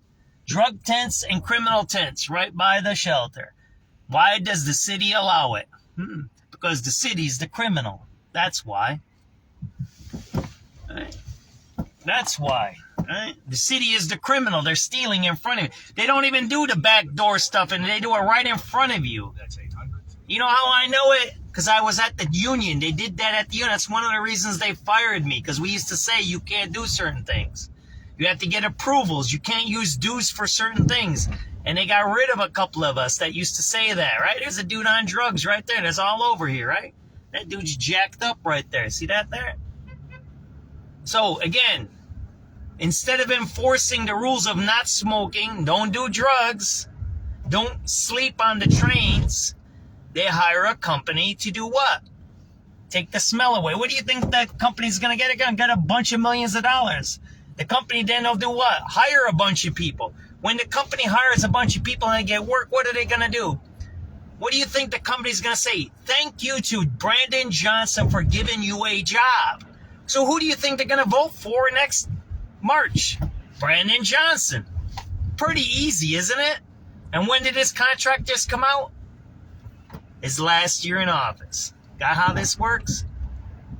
[SPEAKER 4] Drug tents and criminal tents right by the shelter. Why does the city allow it? Because the city's the criminal. That's why. Right? That's why. Right? The city is the criminal. They're stealing in front of you. They don't even do the back door stuff, and they do it right in front of you. You know how I know it? Because I was at the union. They did that at the union. That's one of the reasons they fired me, because we used to say you can't do certain things. You have to get approvals. You can't use dues for certain things. And they got rid of a couple of us that used to say that, right? There's a dude on drugs right there. That's all over here, right? That dude's jacked up right there. See that there? So, again, instead of enforcing the rules of not smoking, don't do drugs, don't sleep on the trains, they hire a company to do what? Take the smell away. What do you think that company's going to get? It's going to get a bunch of millions of dollars. The company then will do what? Hire a bunch of people. When the company hires a bunch of people and they get work, what are they going to do? What do you think the company's going to say? Thank you to Brandon Johnson for giving you a job. So who do you think they're going to vote for next March? Brandon Johnson. Pretty easy, isn't it? And when did his contract just come out? His last year in office. Got how this works?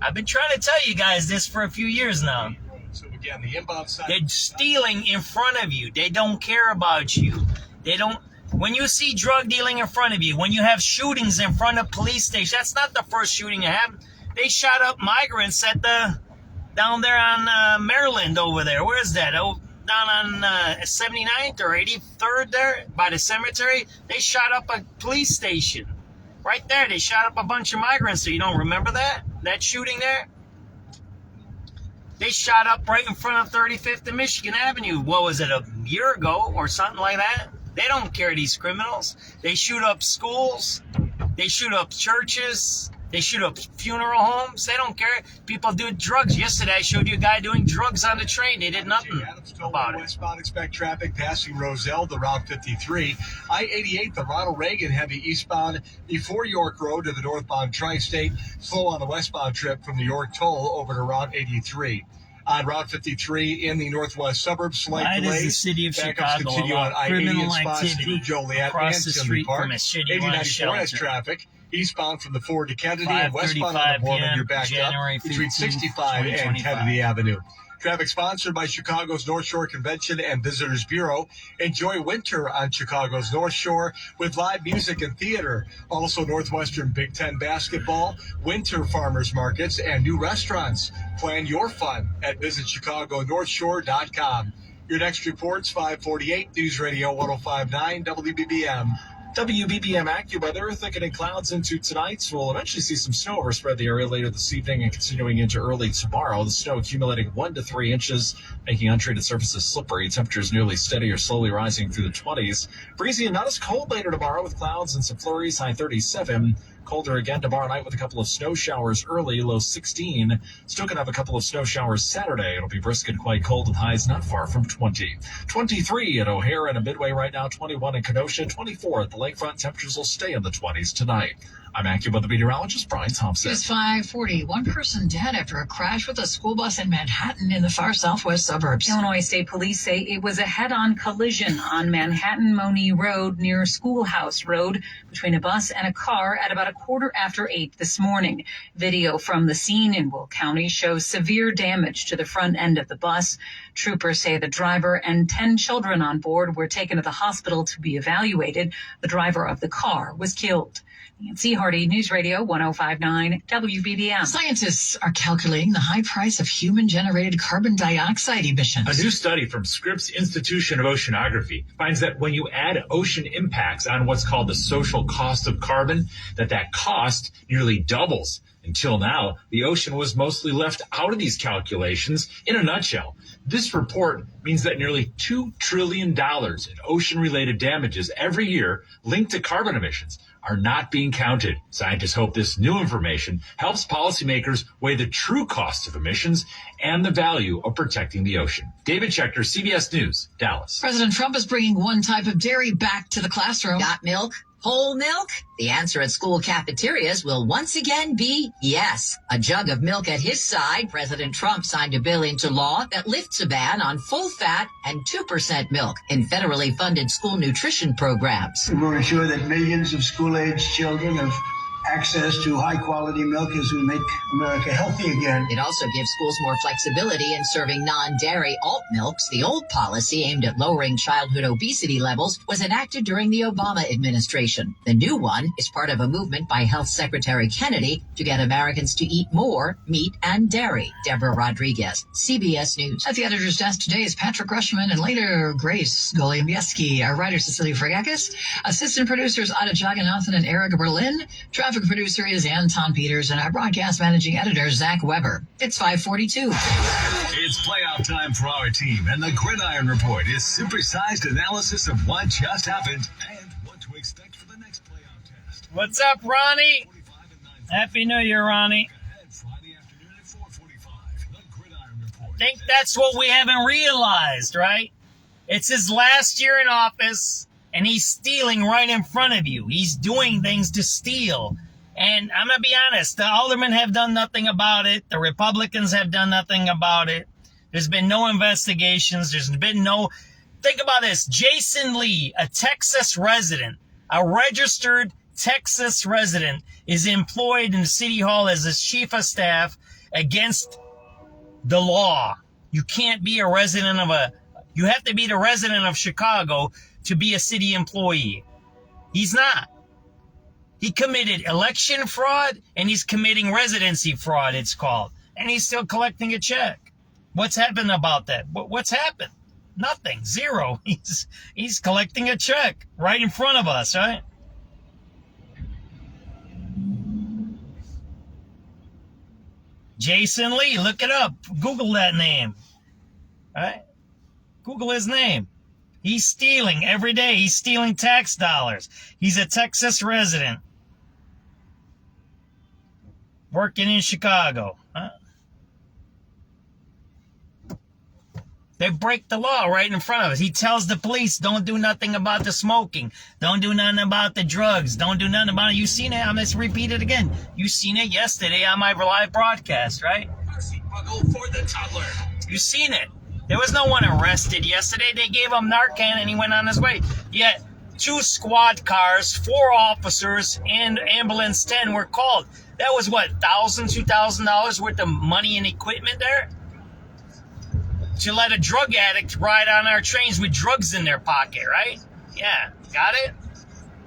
[SPEAKER 4] I've been trying to tell you guys this for a few years now.
[SPEAKER 17] So again, the inbound side.
[SPEAKER 4] They're stealing in front of you. They don't care about you. They don't. When you see drug dealing in front of you, when you have shootings in front of police stations, that's not the first shooting that happened. They shot up migrants at down there on Maryland over there. Where's that? Oh, down on 79th or 83rd there by the cemetery. They shot up a police station. Right there, they shot up a bunch of migrants. So you don't remember that? That shooting there? They shot up right in front of 35th and Michigan Avenue. What was it, a year ago or something like that? They don't care, these criminals. They shoot up schools. They shoot up churches. They shoot up funeral homes. They don't care. People do drugs. Yesterday, I showed you a guy doing drugs on the train. They did nothing about it.
[SPEAKER 17] Westbound, expect traffic passing Roselle to Route 53. I-88, the Ronald Reagan heavy eastbound before York Road to the northbound tri-state. Slow on the westbound trip from the York Toll over to Route 83. On Route 53 in the northwest suburbs, slight delays.
[SPEAKER 4] The city of
[SPEAKER 17] Backups
[SPEAKER 4] Chicago
[SPEAKER 17] continue on I-80 in spots through Joliet
[SPEAKER 4] across
[SPEAKER 17] and
[SPEAKER 4] the
[SPEAKER 17] Tinley
[SPEAKER 4] street
[SPEAKER 17] Park.
[SPEAKER 4] from a shitty
[SPEAKER 17] 8094 has traffic. Eastbound from the Ford to Kennedy and westbound on the Borman, you're backed up between 65 and Kennedy Avenue. Traffic sponsored by Chicago's North Shore Convention and Visitors Bureau. Enjoy winter on Chicago's North Shore with live music and theater. Also Northwestern Big Ten basketball, winter farmers markets, and new restaurants. Plan your fun at visitchicagonorthshore.com. Your next report's 548 News Radio 105.9 WBBM.
[SPEAKER 3] WBBM AccuWeather, thickening clouds into tonight. We'll eventually see some snow overspread the area later this evening and continuing into early tomorrow. The snow accumulating 1 to 3 inches, making untreated surfaces slippery. Temperatures nearly steady or slowly rising through the 20s. Breezy and not as cold later tomorrow with clouds and some flurries, high 37. Colder again tomorrow night with a couple of snow showers early, low 16. Still going to have a couple of snow showers Saturday. It'll be brisk and quite cold with highs not far from 20. 23 at O'Hare and Midway right now, 21 in Kenosha, 24 at the lakefront. Temperatures will stay in the 20s tonight. I'm AccuWeather meteorologist Brian Thompson.
[SPEAKER 1] It's 5:40. One person dead after a crash with a school bus in Manhattan in the far southwest suburbs.
[SPEAKER 16] Illinois State Police say it was a head-on collision on Manhattan-Monee Road near Schoolhouse Road between a bus and a car at about 8:15 this morning. Video from the scene in Will County shows severe damage to the front end of the bus. Troopers say the driver and 10 children on board were taken to the hospital to be evaluated. The driver of the car was killed. Nancy Hardy, News Radio 105.9 WBBM.
[SPEAKER 1] Scientists are calculating the high price of human-generated carbon dioxide emissions.
[SPEAKER 7] A new study from Scripps Institution of Oceanography finds that when you add ocean impacts on what's called the social cost of carbon, that cost nearly doubles. Until now, the ocean was mostly left out of these calculations. In a nutshell, this report means that nearly $2 trillion in ocean-related damages every year linked to carbon emissions are not being counted. Scientists hope this new information helps policymakers weigh the true cost of emissions and the value of protecting the ocean. David Schechter, CBS News, Dallas.
[SPEAKER 1] President Trump is bringing one type of dairy back to the classroom.
[SPEAKER 12] Got milk? Whole milk? The answer at school cafeterias will once again be yes. A jug of milk at his side, President Trump signed a bill into law that lifts a ban on full-fat and 2% milk in federally funded school nutrition programs.
[SPEAKER 13] We will ensure that millions of school-aged children have access to high-quality milk as we make America healthy again.
[SPEAKER 12] It also gives schools more flexibility in serving non-dairy alt milks. The old policy aimed at lowering childhood obesity levels was enacted during the Obama administration. The new one is part of a movement by Health Secretary Kennedy to get Americans to eat more meat and dairy. Deborah Rodriguez, CBS News.
[SPEAKER 1] At the editor's desk today is Patrick Rushman and later Grace Golimbieski. Our writer Cecilia Fragakis, assistant producers Ada Jagannathan and Erica Berlin. Traffic producer is Anton Peters, and our broadcast managing editor, Zach Weber. It's 5:42.
[SPEAKER 14] It's playout time for our team, and the Gridiron Report is supersized analysis of what just happened and what to expect for the next playout test.
[SPEAKER 4] What's up, Ronnie? Happy New Year, Ronnie. I think that's what we haven't realized, right? It's his last year in office, and he's stealing right in front of you. He's doing things to steal. And I'm going to be honest, the aldermen have done nothing about it. The Republicans have done nothing about it. There's been no investigations. There's been no... Think about this. Jason Lee, a Texas resident, a registered Texas resident, is employed in the city hall as a chief of staff against the law. You can't be a resident of you have to be the resident of Chicago to be a city employee. He's not. He committed election fraud, and he's committing residency fraud, it's called. And he's still collecting a check. What's happened about that? What's happened? Nothing. Zero. He's collecting a check right in front of us, right? Jason Lee, look it up. Google that name. All right? Google his name. He's stealing every day. He's stealing tax dollars. He's a Texas resident working in Chicago. Huh? They break the law right in front of us. He tells the police, don't do nothing about the smoking. Don't do nothing about the drugs. Don't do nothing about it. You seen it. I'm going to repeat it again. You seen it yesterday on my live broadcast, right? You seen it. There was no one arrested yesterday. They gave him Narcan and he went on his way. Yet 2 squad cars, 4 officers, and ambulance 10 were called. That was what, $1,000, $2,000 worth of money and equipment there? to let a drug addict ride on our trains with drugs in their pocket, right? Yeah, got it?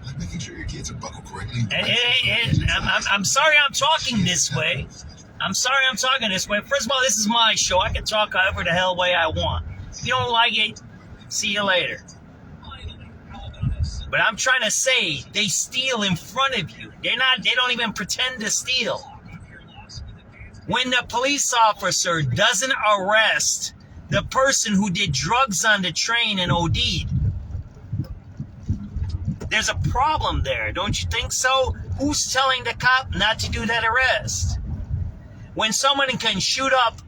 [SPEAKER 23] Like making sure your kids are buckled correctly.
[SPEAKER 4] I'm sorry I'm talking this way. First of all, this is my show. I can talk however the hell way I want. If you don't like it, see you later. But I'm trying to say, they steal in front of you. They don't even pretend to steal. When the police officer doesn't arrest the person who did drugs on the train and OD'd, there's a problem there, don't you think so? Who's telling the cop not to do that arrest? When someone can shoot up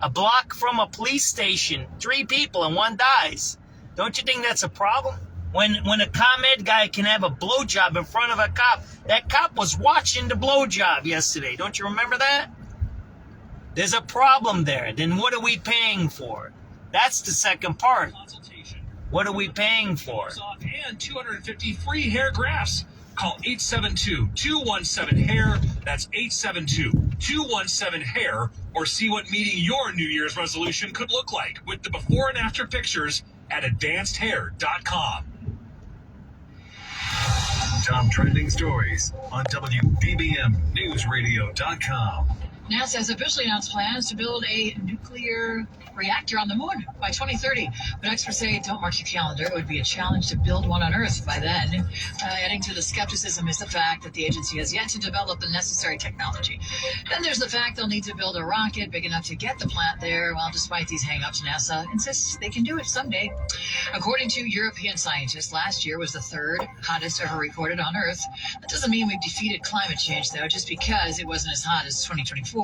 [SPEAKER 4] a block from a police station, 3 people and 1 dies, don't you think that's a problem? When a ComEd guy can have a blowjob in front of a cop, that cop was watching the blowjob yesterday. Don't you remember that? There's a problem there. Then what are we paying for? That's the second part. What are we paying for?
[SPEAKER 3] And 250 free hair grafts. Call 872-217-HAIR. That's 872-217-HAIR. Or see what meeting your New Year's resolution could look like with the before and after pictures at advancedhair.com.
[SPEAKER 14] Top trending stories on WBBMNewsRadio.com.
[SPEAKER 1] NASA has officially announced plans to build a nuclear reactor on the moon by 2030. But experts say, don't mark your calendar. It would be a challenge to build one on Earth by then. Adding to the skepticism is the fact that the agency has yet to develop the necessary technology. Then there's the fact they'll need to build a rocket big enough to get the plant there. Well, despite these hang-ups, NASA insists they can do it someday. According to European scientists, last year was the 3rd hottest ever recorded on Earth. That doesn't mean we've defeated climate change, though, just because it wasn't as hot as 2024.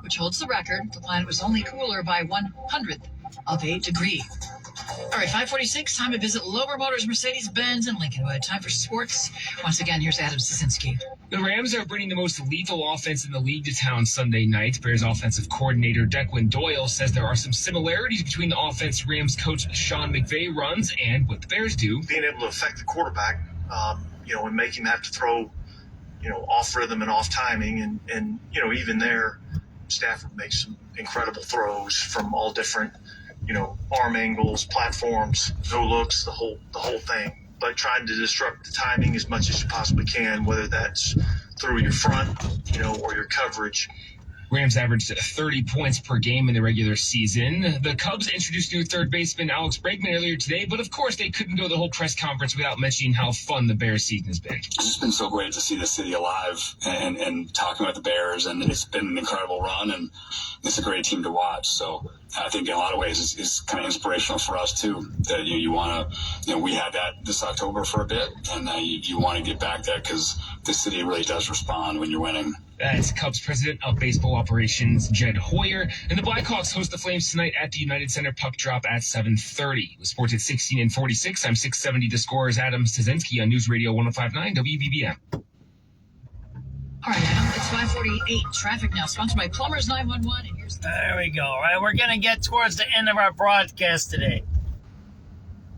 [SPEAKER 1] Which holds the record. The planet was only cooler by 1/100th of a degree. All right, 5:46. Time to visit Lower Motors, Mercedes-Benz, and Lincolnwood. Time for sports. Once again, here's Adam Sosinski.
[SPEAKER 2] The Rams are bringing the most lethal offense in the league to town Sunday night. Bears offensive coordinator Declan Doyle says there are some similarities between the offense Rams coach Sean McVay runs and what the Bears do.
[SPEAKER 18] Being able to affect the quarterback, and make him have to throw off rhythm and off timing. And even there, Stafford makes some incredible throws from all different, arm angles, platforms, no looks, the whole thing. But trying to disrupt the timing as much as you possibly can, whether that's through your front, or your coverage.
[SPEAKER 2] Rams averaged 30 points per game in the regular season. The Cubs introduced new third baseman Alex Bregman earlier today, but of course they couldn't go the whole press conference without mentioning how fun the Bears season has been.
[SPEAKER 19] It's just been so great to see the city alive and talking about the Bears, and it's been an incredible run, and it's a great team to watch. So I think in a lot of ways it's kind of inspirational for us too. That you want to, we had that this October for a bit, and you want to get back there because the city really does respond when you're winning.
[SPEAKER 2] That's Cubs president of baseball operations, Jed Hoyer. And the Blackhawks host the Flames tonight at the United Center puck drop at 7:30. With sports at 16 and 46, I'm 670 The Score's Adam Stasinski on News Radio 105.9 WBBM.
[SPEAKER 1] All right, Adam, it's 5:48. Traffic now, sponsored by Plumbers 911. And here's
[SPEAKER 4] there we go. All right, we're going to get towards the end of our broadcast today.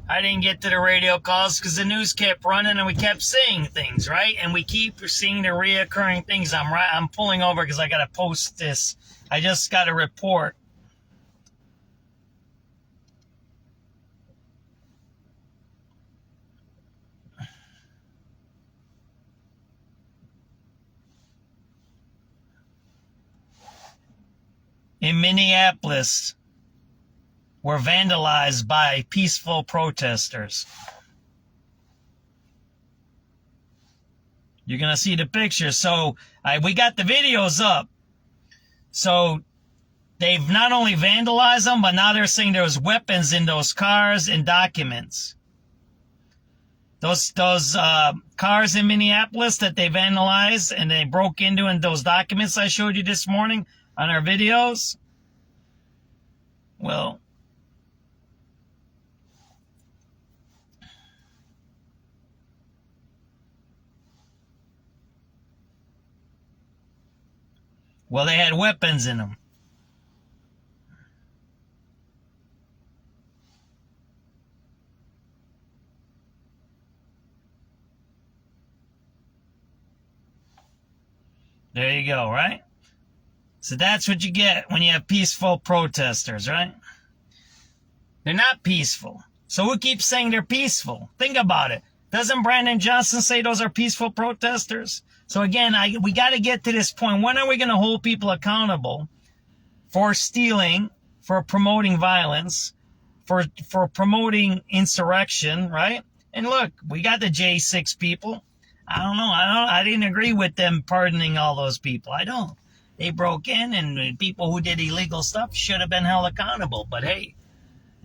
[SPEAKER 4] I didn't get to the radio calls because the news kept running and we kept saying things, right? And we keep seeing the reoccurring things. I'm pulling over because I got to post this. I just got a report. In Minneapolis, were vandalized by peaceful protesters. You're going to see the pictures. So we got the videos up. So they've not only vandalized them, but now they're saying there was weapons in those cars and documents. Those cars in Minneapolis that they vandalized and they broke into, and those documents I showed you this morning on our videos. Well, they had weapons in them. There you go, right? So that's what you get when you have peaceful protesters, right? They're not peaceful. So who keeps saying they're peaceful? Think about it. Doesn't Brandon Johnson say those are peaceful protesters? So again, we got to get to this point. When are we going to hold people accountable for stealing, for promoting violence, for promoting insurrection, right? And look, we got the J6 people. I didn't agree with them pardoning all those people. I don't. They broke in, and people who did illegal stuff should have been held accountable. But hey,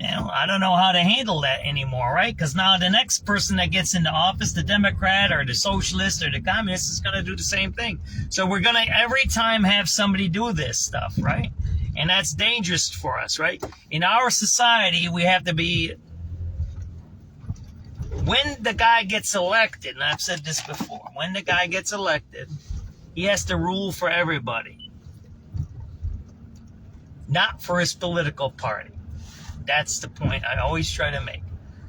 [SPEAKER 4] I don't know how to handle that anymore, right? Because now the next person that gets into office, the Democrat or the socialist or the communist, is going to do the same thing. So we're going to every time have somebody do this stuff, right? And that's dangerous for us, right? In our society, we have to be... When the guy gets elected, and I've said this before, when the guy gets elected, he has to rule for everybody, not for his political party. That's the point I always try to make.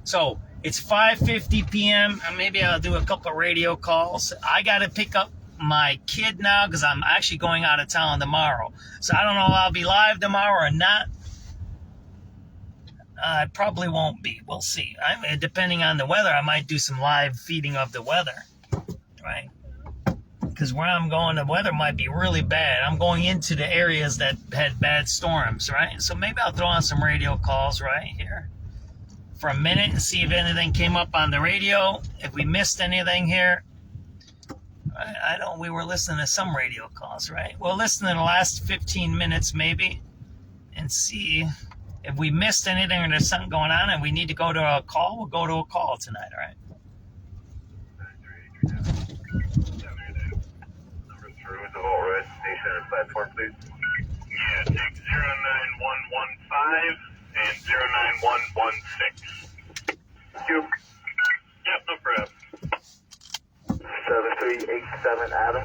[SPEAKER 4] So it's 5:50 p.m. and maybe I'll do a couple of radio calls. I got to pick up my kid now because I'm actually going out of town tomorrow. So I don't know if I'll be live tomorrow or not. I probably won't be. We'll see. Depending on the weather, I might do some live feeding of the weather, right? Because where I'm going, the weather might be really bad. I'm going into the areas that had bad storms, right? So maybe I'll throw on some radio calls right here for a minute and see if anything came up on the radio. If we missed anything here, we were listening to some radio calls, right? We'll listen to the last 15 minutes maybe and see if we missed anything or there's something going on and we need to go to a call. We'll go to a call tonight, all right?
[SPEAKER 9] All right, station and platform, please. Yeah, take 09115 and 09116. You. Yep, no problem. 7387 Adam.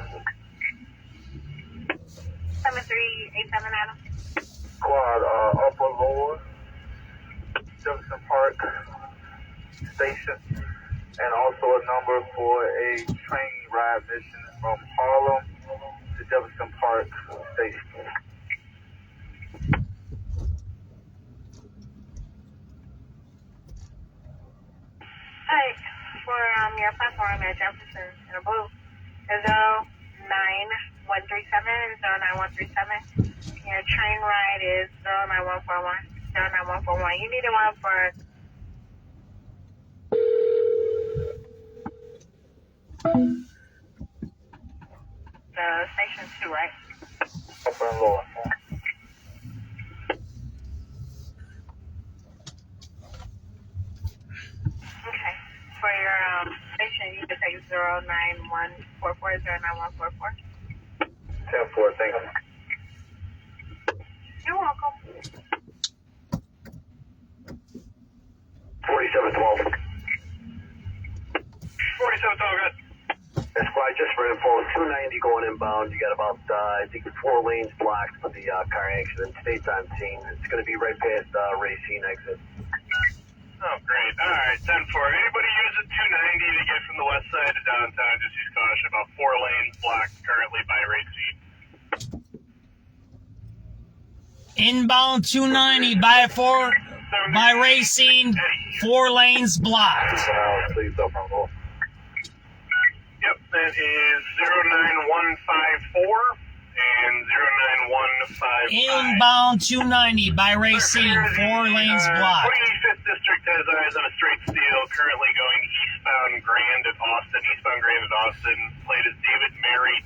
[SPEAKER 15] 7387 Adam.
[SPEAKER 9] Quad, Upper Lower, Jefferson Park Station, and also a number for a train ride mission from Harlem to Jefferson Park Station.
[SPEAKER 15] Hi, for your platform at Jefferson in a blue, 09137, 09137. Your train ride is 09141, 09141. You need one for... the station 2, right?
[SPEAKER 9] Upper and lower.
[SPEAKER 15] Okay. For your station, you can take 09144, 09144.
[SPEAKER 9] 10-4, thank you.
[SPEAKER 15] You're welcome.
[SPEAKER 9] 4712. 4712, good. That's why just for info, 290 going inbound. You got about, I think, 4 lanes blocked for the car accident. State's on scene. It's going to be right past Racine exit.
[SPEAKER 15] Oh, great. All right, 10-4. Anybody using 290 to get from the west side to downtown, just use caution. About 4 lanes blocked currently by Racine.
[SPEAKER 4] Inbound 290 by Racine, 4 lanes blocked.
[SPEAKER 9] Please don't rumble.
[SPEAKER 15] Yep, that is 09154 and 09155.
[SPEAKER 4] Inbound 290 by Racine, 4 lanes blocked.
[SPEAKER 15] 25th District has eyes on a straight steel currently going eastbound Grand at Austin. Eastbound Grand at Austin. Plate is David Mary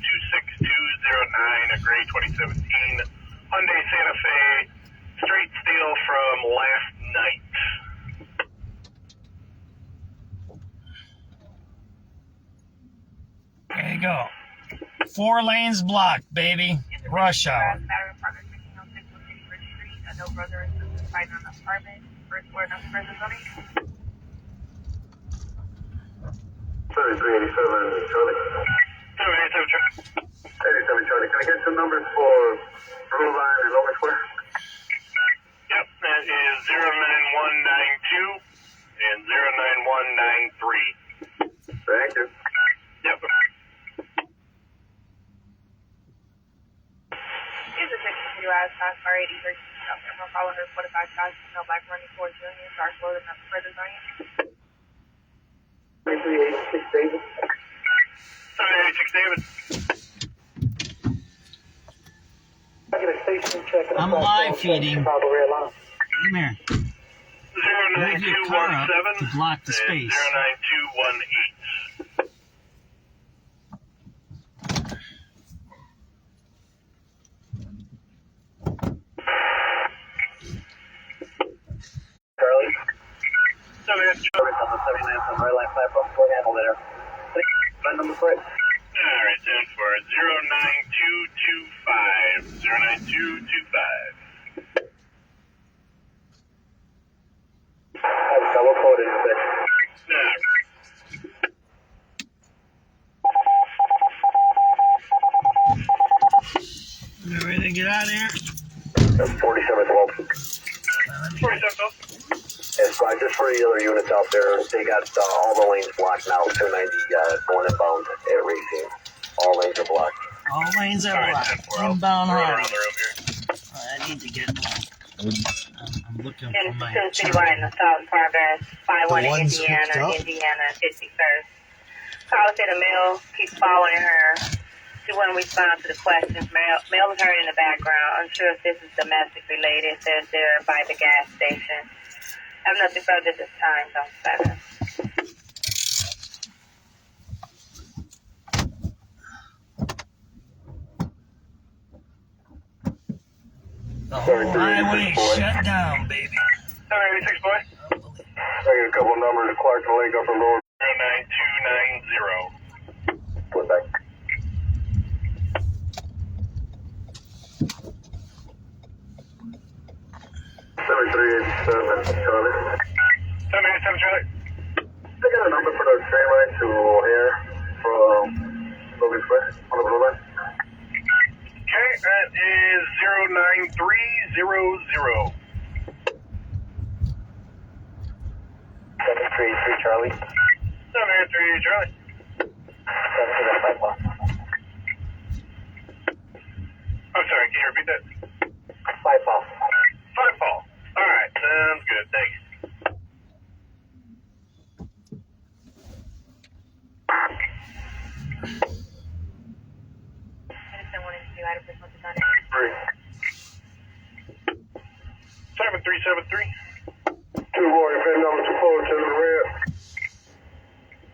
[SPEAKER 15] 26209, a gray 2017 Hyundai Santa Fe. Straight steel from last night.
[SPEAKER 4] There you go. 4 lanes blocked, baby. Rush hour.
[SPEAKER 15] No brother and sister fighting on the apartment. First floor, no presence on it.
[SPEAKER 9] 7387 Charlie.
[SPEAKER 15] 7387 Charlie.
[SPEAKER 9] 87 Charlie. Can I get some numbers for Blue Line and Logan Square?
[SPEAKER 15] Yep, that is 09192 and 09193.
[SPEAKER 9] Thank you.
[SPEAKER 15] Yep. Is a 62 out of car 83.
[SPEAKER 5] Following the 45 shots, no black running towards Union, start loading up further zone.
[SPEAKER 9] 386 David.
[SPEAKER 15] 786 David.
[SPEAKER 4] I'm live feeding. Come here. Move your car up to block the space.
[SPEAKER 15] 09218.
[SPEAKER 9] Charlie.
[SPEAKER 15] 786
[SPEAKER 9] on the 79th on right line platform. Go handle there. Run number for it.
[SPEAKER 15] All right, then for 09225. 09225.
[SPEAKER 9] Double code in there.
[SPEAKER 4] You ready to get out of here?
[SPEAKER 9] 4712.
[SPEAKER 15] 4712.
[SPEAKER 9] Yes, just for the other units out there, they got all the lanes blocked now. 290 going inbound at racing. All lanes are blocked.
[SPEAKER 4] All lanes are blocked. Inbound hard. I need to get. I'm looking for my.
[SPEAKER 5] Citywide in the South Progress, 51 in Indiana, Indiana 51st. Caller said a male keeps following her. She wouldn't respond to the questions. Male is heard in the background. Unsure if this is domestic related. Says they're by the gas station. I have nothing further this time, Zone
[SPEAKER 4] 7. The whole highway shut down, baby.
[SPEAKER 15] 786 boy.
[SPEAKER 9] I got a couple of numbers. Clark Lake Upper Lower.
[SPEAKER 15] 09290.
[SPEAKER 9] Flip back. 7387 Charlie.
[SPEAKER 15] 787 Charlie.
[SPEAKER 9] I got a number for the train line to O'Hare from Logan Square on the blue line.
[SPEAKER 15] Okay, that is 09300.
[SPEAKER 9] 733 Charlie.
[SPEAKER 15] 783 Charlie.
[SPEAKER 9] 735
[SPEAKER 15] I'm sorry, can you repeat that?
[SPEAKER 9] 5 ball.
[SPEAKER 15] 5 ball. All right, sounds good. Thanks.
[SPEAKER 9] Three.
[SPEAKER 15] 7373.
[SPEAKER 9] 2 more event number 24 to the red.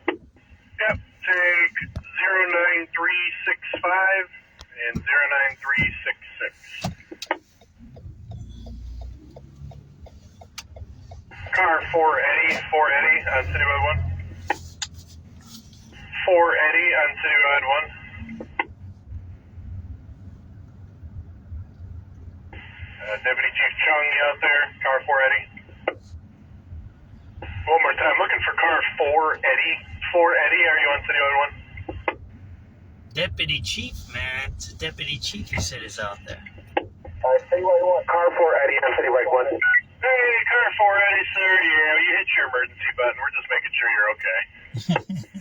[SPEAKER 15] Yep, take 09365 and 09366. Car 4 Eddie on Citywide 1. 4 Eddie on Citywide 1. Deputy Chief Chung, you out there? Car 4 Eddie. One more time, looking for car 4 Eddie. 4 Eddie, are you on Citywide 1?
[SPEAKER 4] Deputy Chief, man. It's a Deputy Chief, you said, is out there.
[SPEAKER 9] Citywide 1. Car 4 Eddie on Citywide 1.
[SPEAKER 15] Hey, car 4 Eddie, sir. Yeah, you hit your emergency button. We're just making sure you're okay.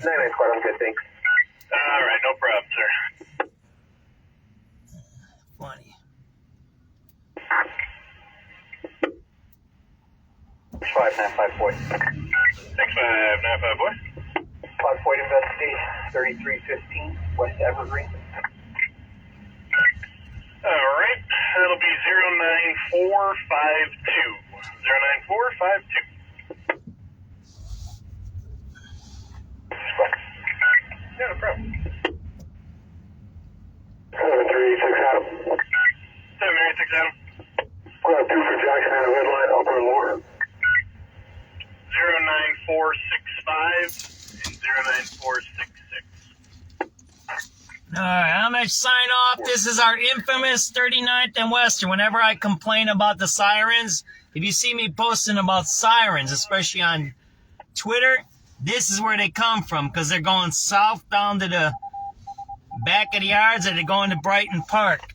[SPEAKER 9] 99 Squad, I'm good, thanks.
[SPEAKER 15] All right, no problem, sir.
[SPEAKER 4] Funny.
[SPEAKER 9] 6595 boy.
[SPEAKER 15] 6595 boy.
[SPEAKER 9] 5 Point investigation, 3315 West Evergreen.
[SPEAKER 15] All right, that'll be 09452. 09452. Yeah, no problem.
[SPEAKER 9] 736 Adam.
[SPEAKER 15] 786 Adam.
[SPEAKER 9] Grab 2 for Jackson and red line, upper and lower.
[SPEAKER 15] 09465 and 09466.
[SPEAKER 4] All right, I'm going to sign off. This is our infamous 39th and Western. Whenever I complain about the sirens, if you see me posting about sirens, especially on Twitter, this is where they come from, because they're going south down to the back of the yards, and they're going to Brighton Park.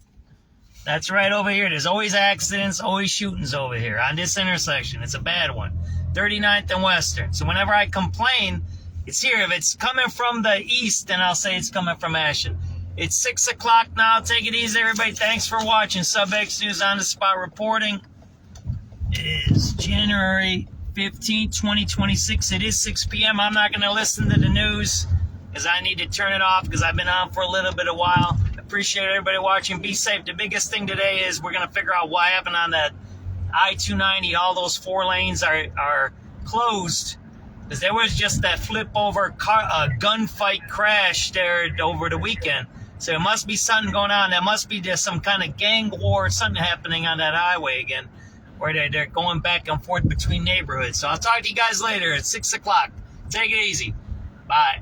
[SPEAKER 4] That's right over here. There's always accidents, always shootings over here on this intersection. It's a bad one. 39th and Western. So whenever I complain, it's here. If it's coming from the east, then I'll say it's coming from Ashen. It's 6 o'clock now. Take it easy, everybody. Thanks for watching. SubX.News on the spot reporting. is January 15th, 2026. It is 6 p.m. I'm not going to listen to the news because I need to turn it off because I've been on for a little bit of while. Appreciate everybody watching. Be safe. The biggest thing today is we're going to figure out what happened on that I-290. All those 4 lanes are closed because there was just that flip over gunfight crash there over the weekend. So there must be something going on. There must be just some kind of gang war or something happening on that highway again where they're going back and forth between neighborhoods. So I'll talk to you guys later at 6 o'clock. Take it easy. Bye.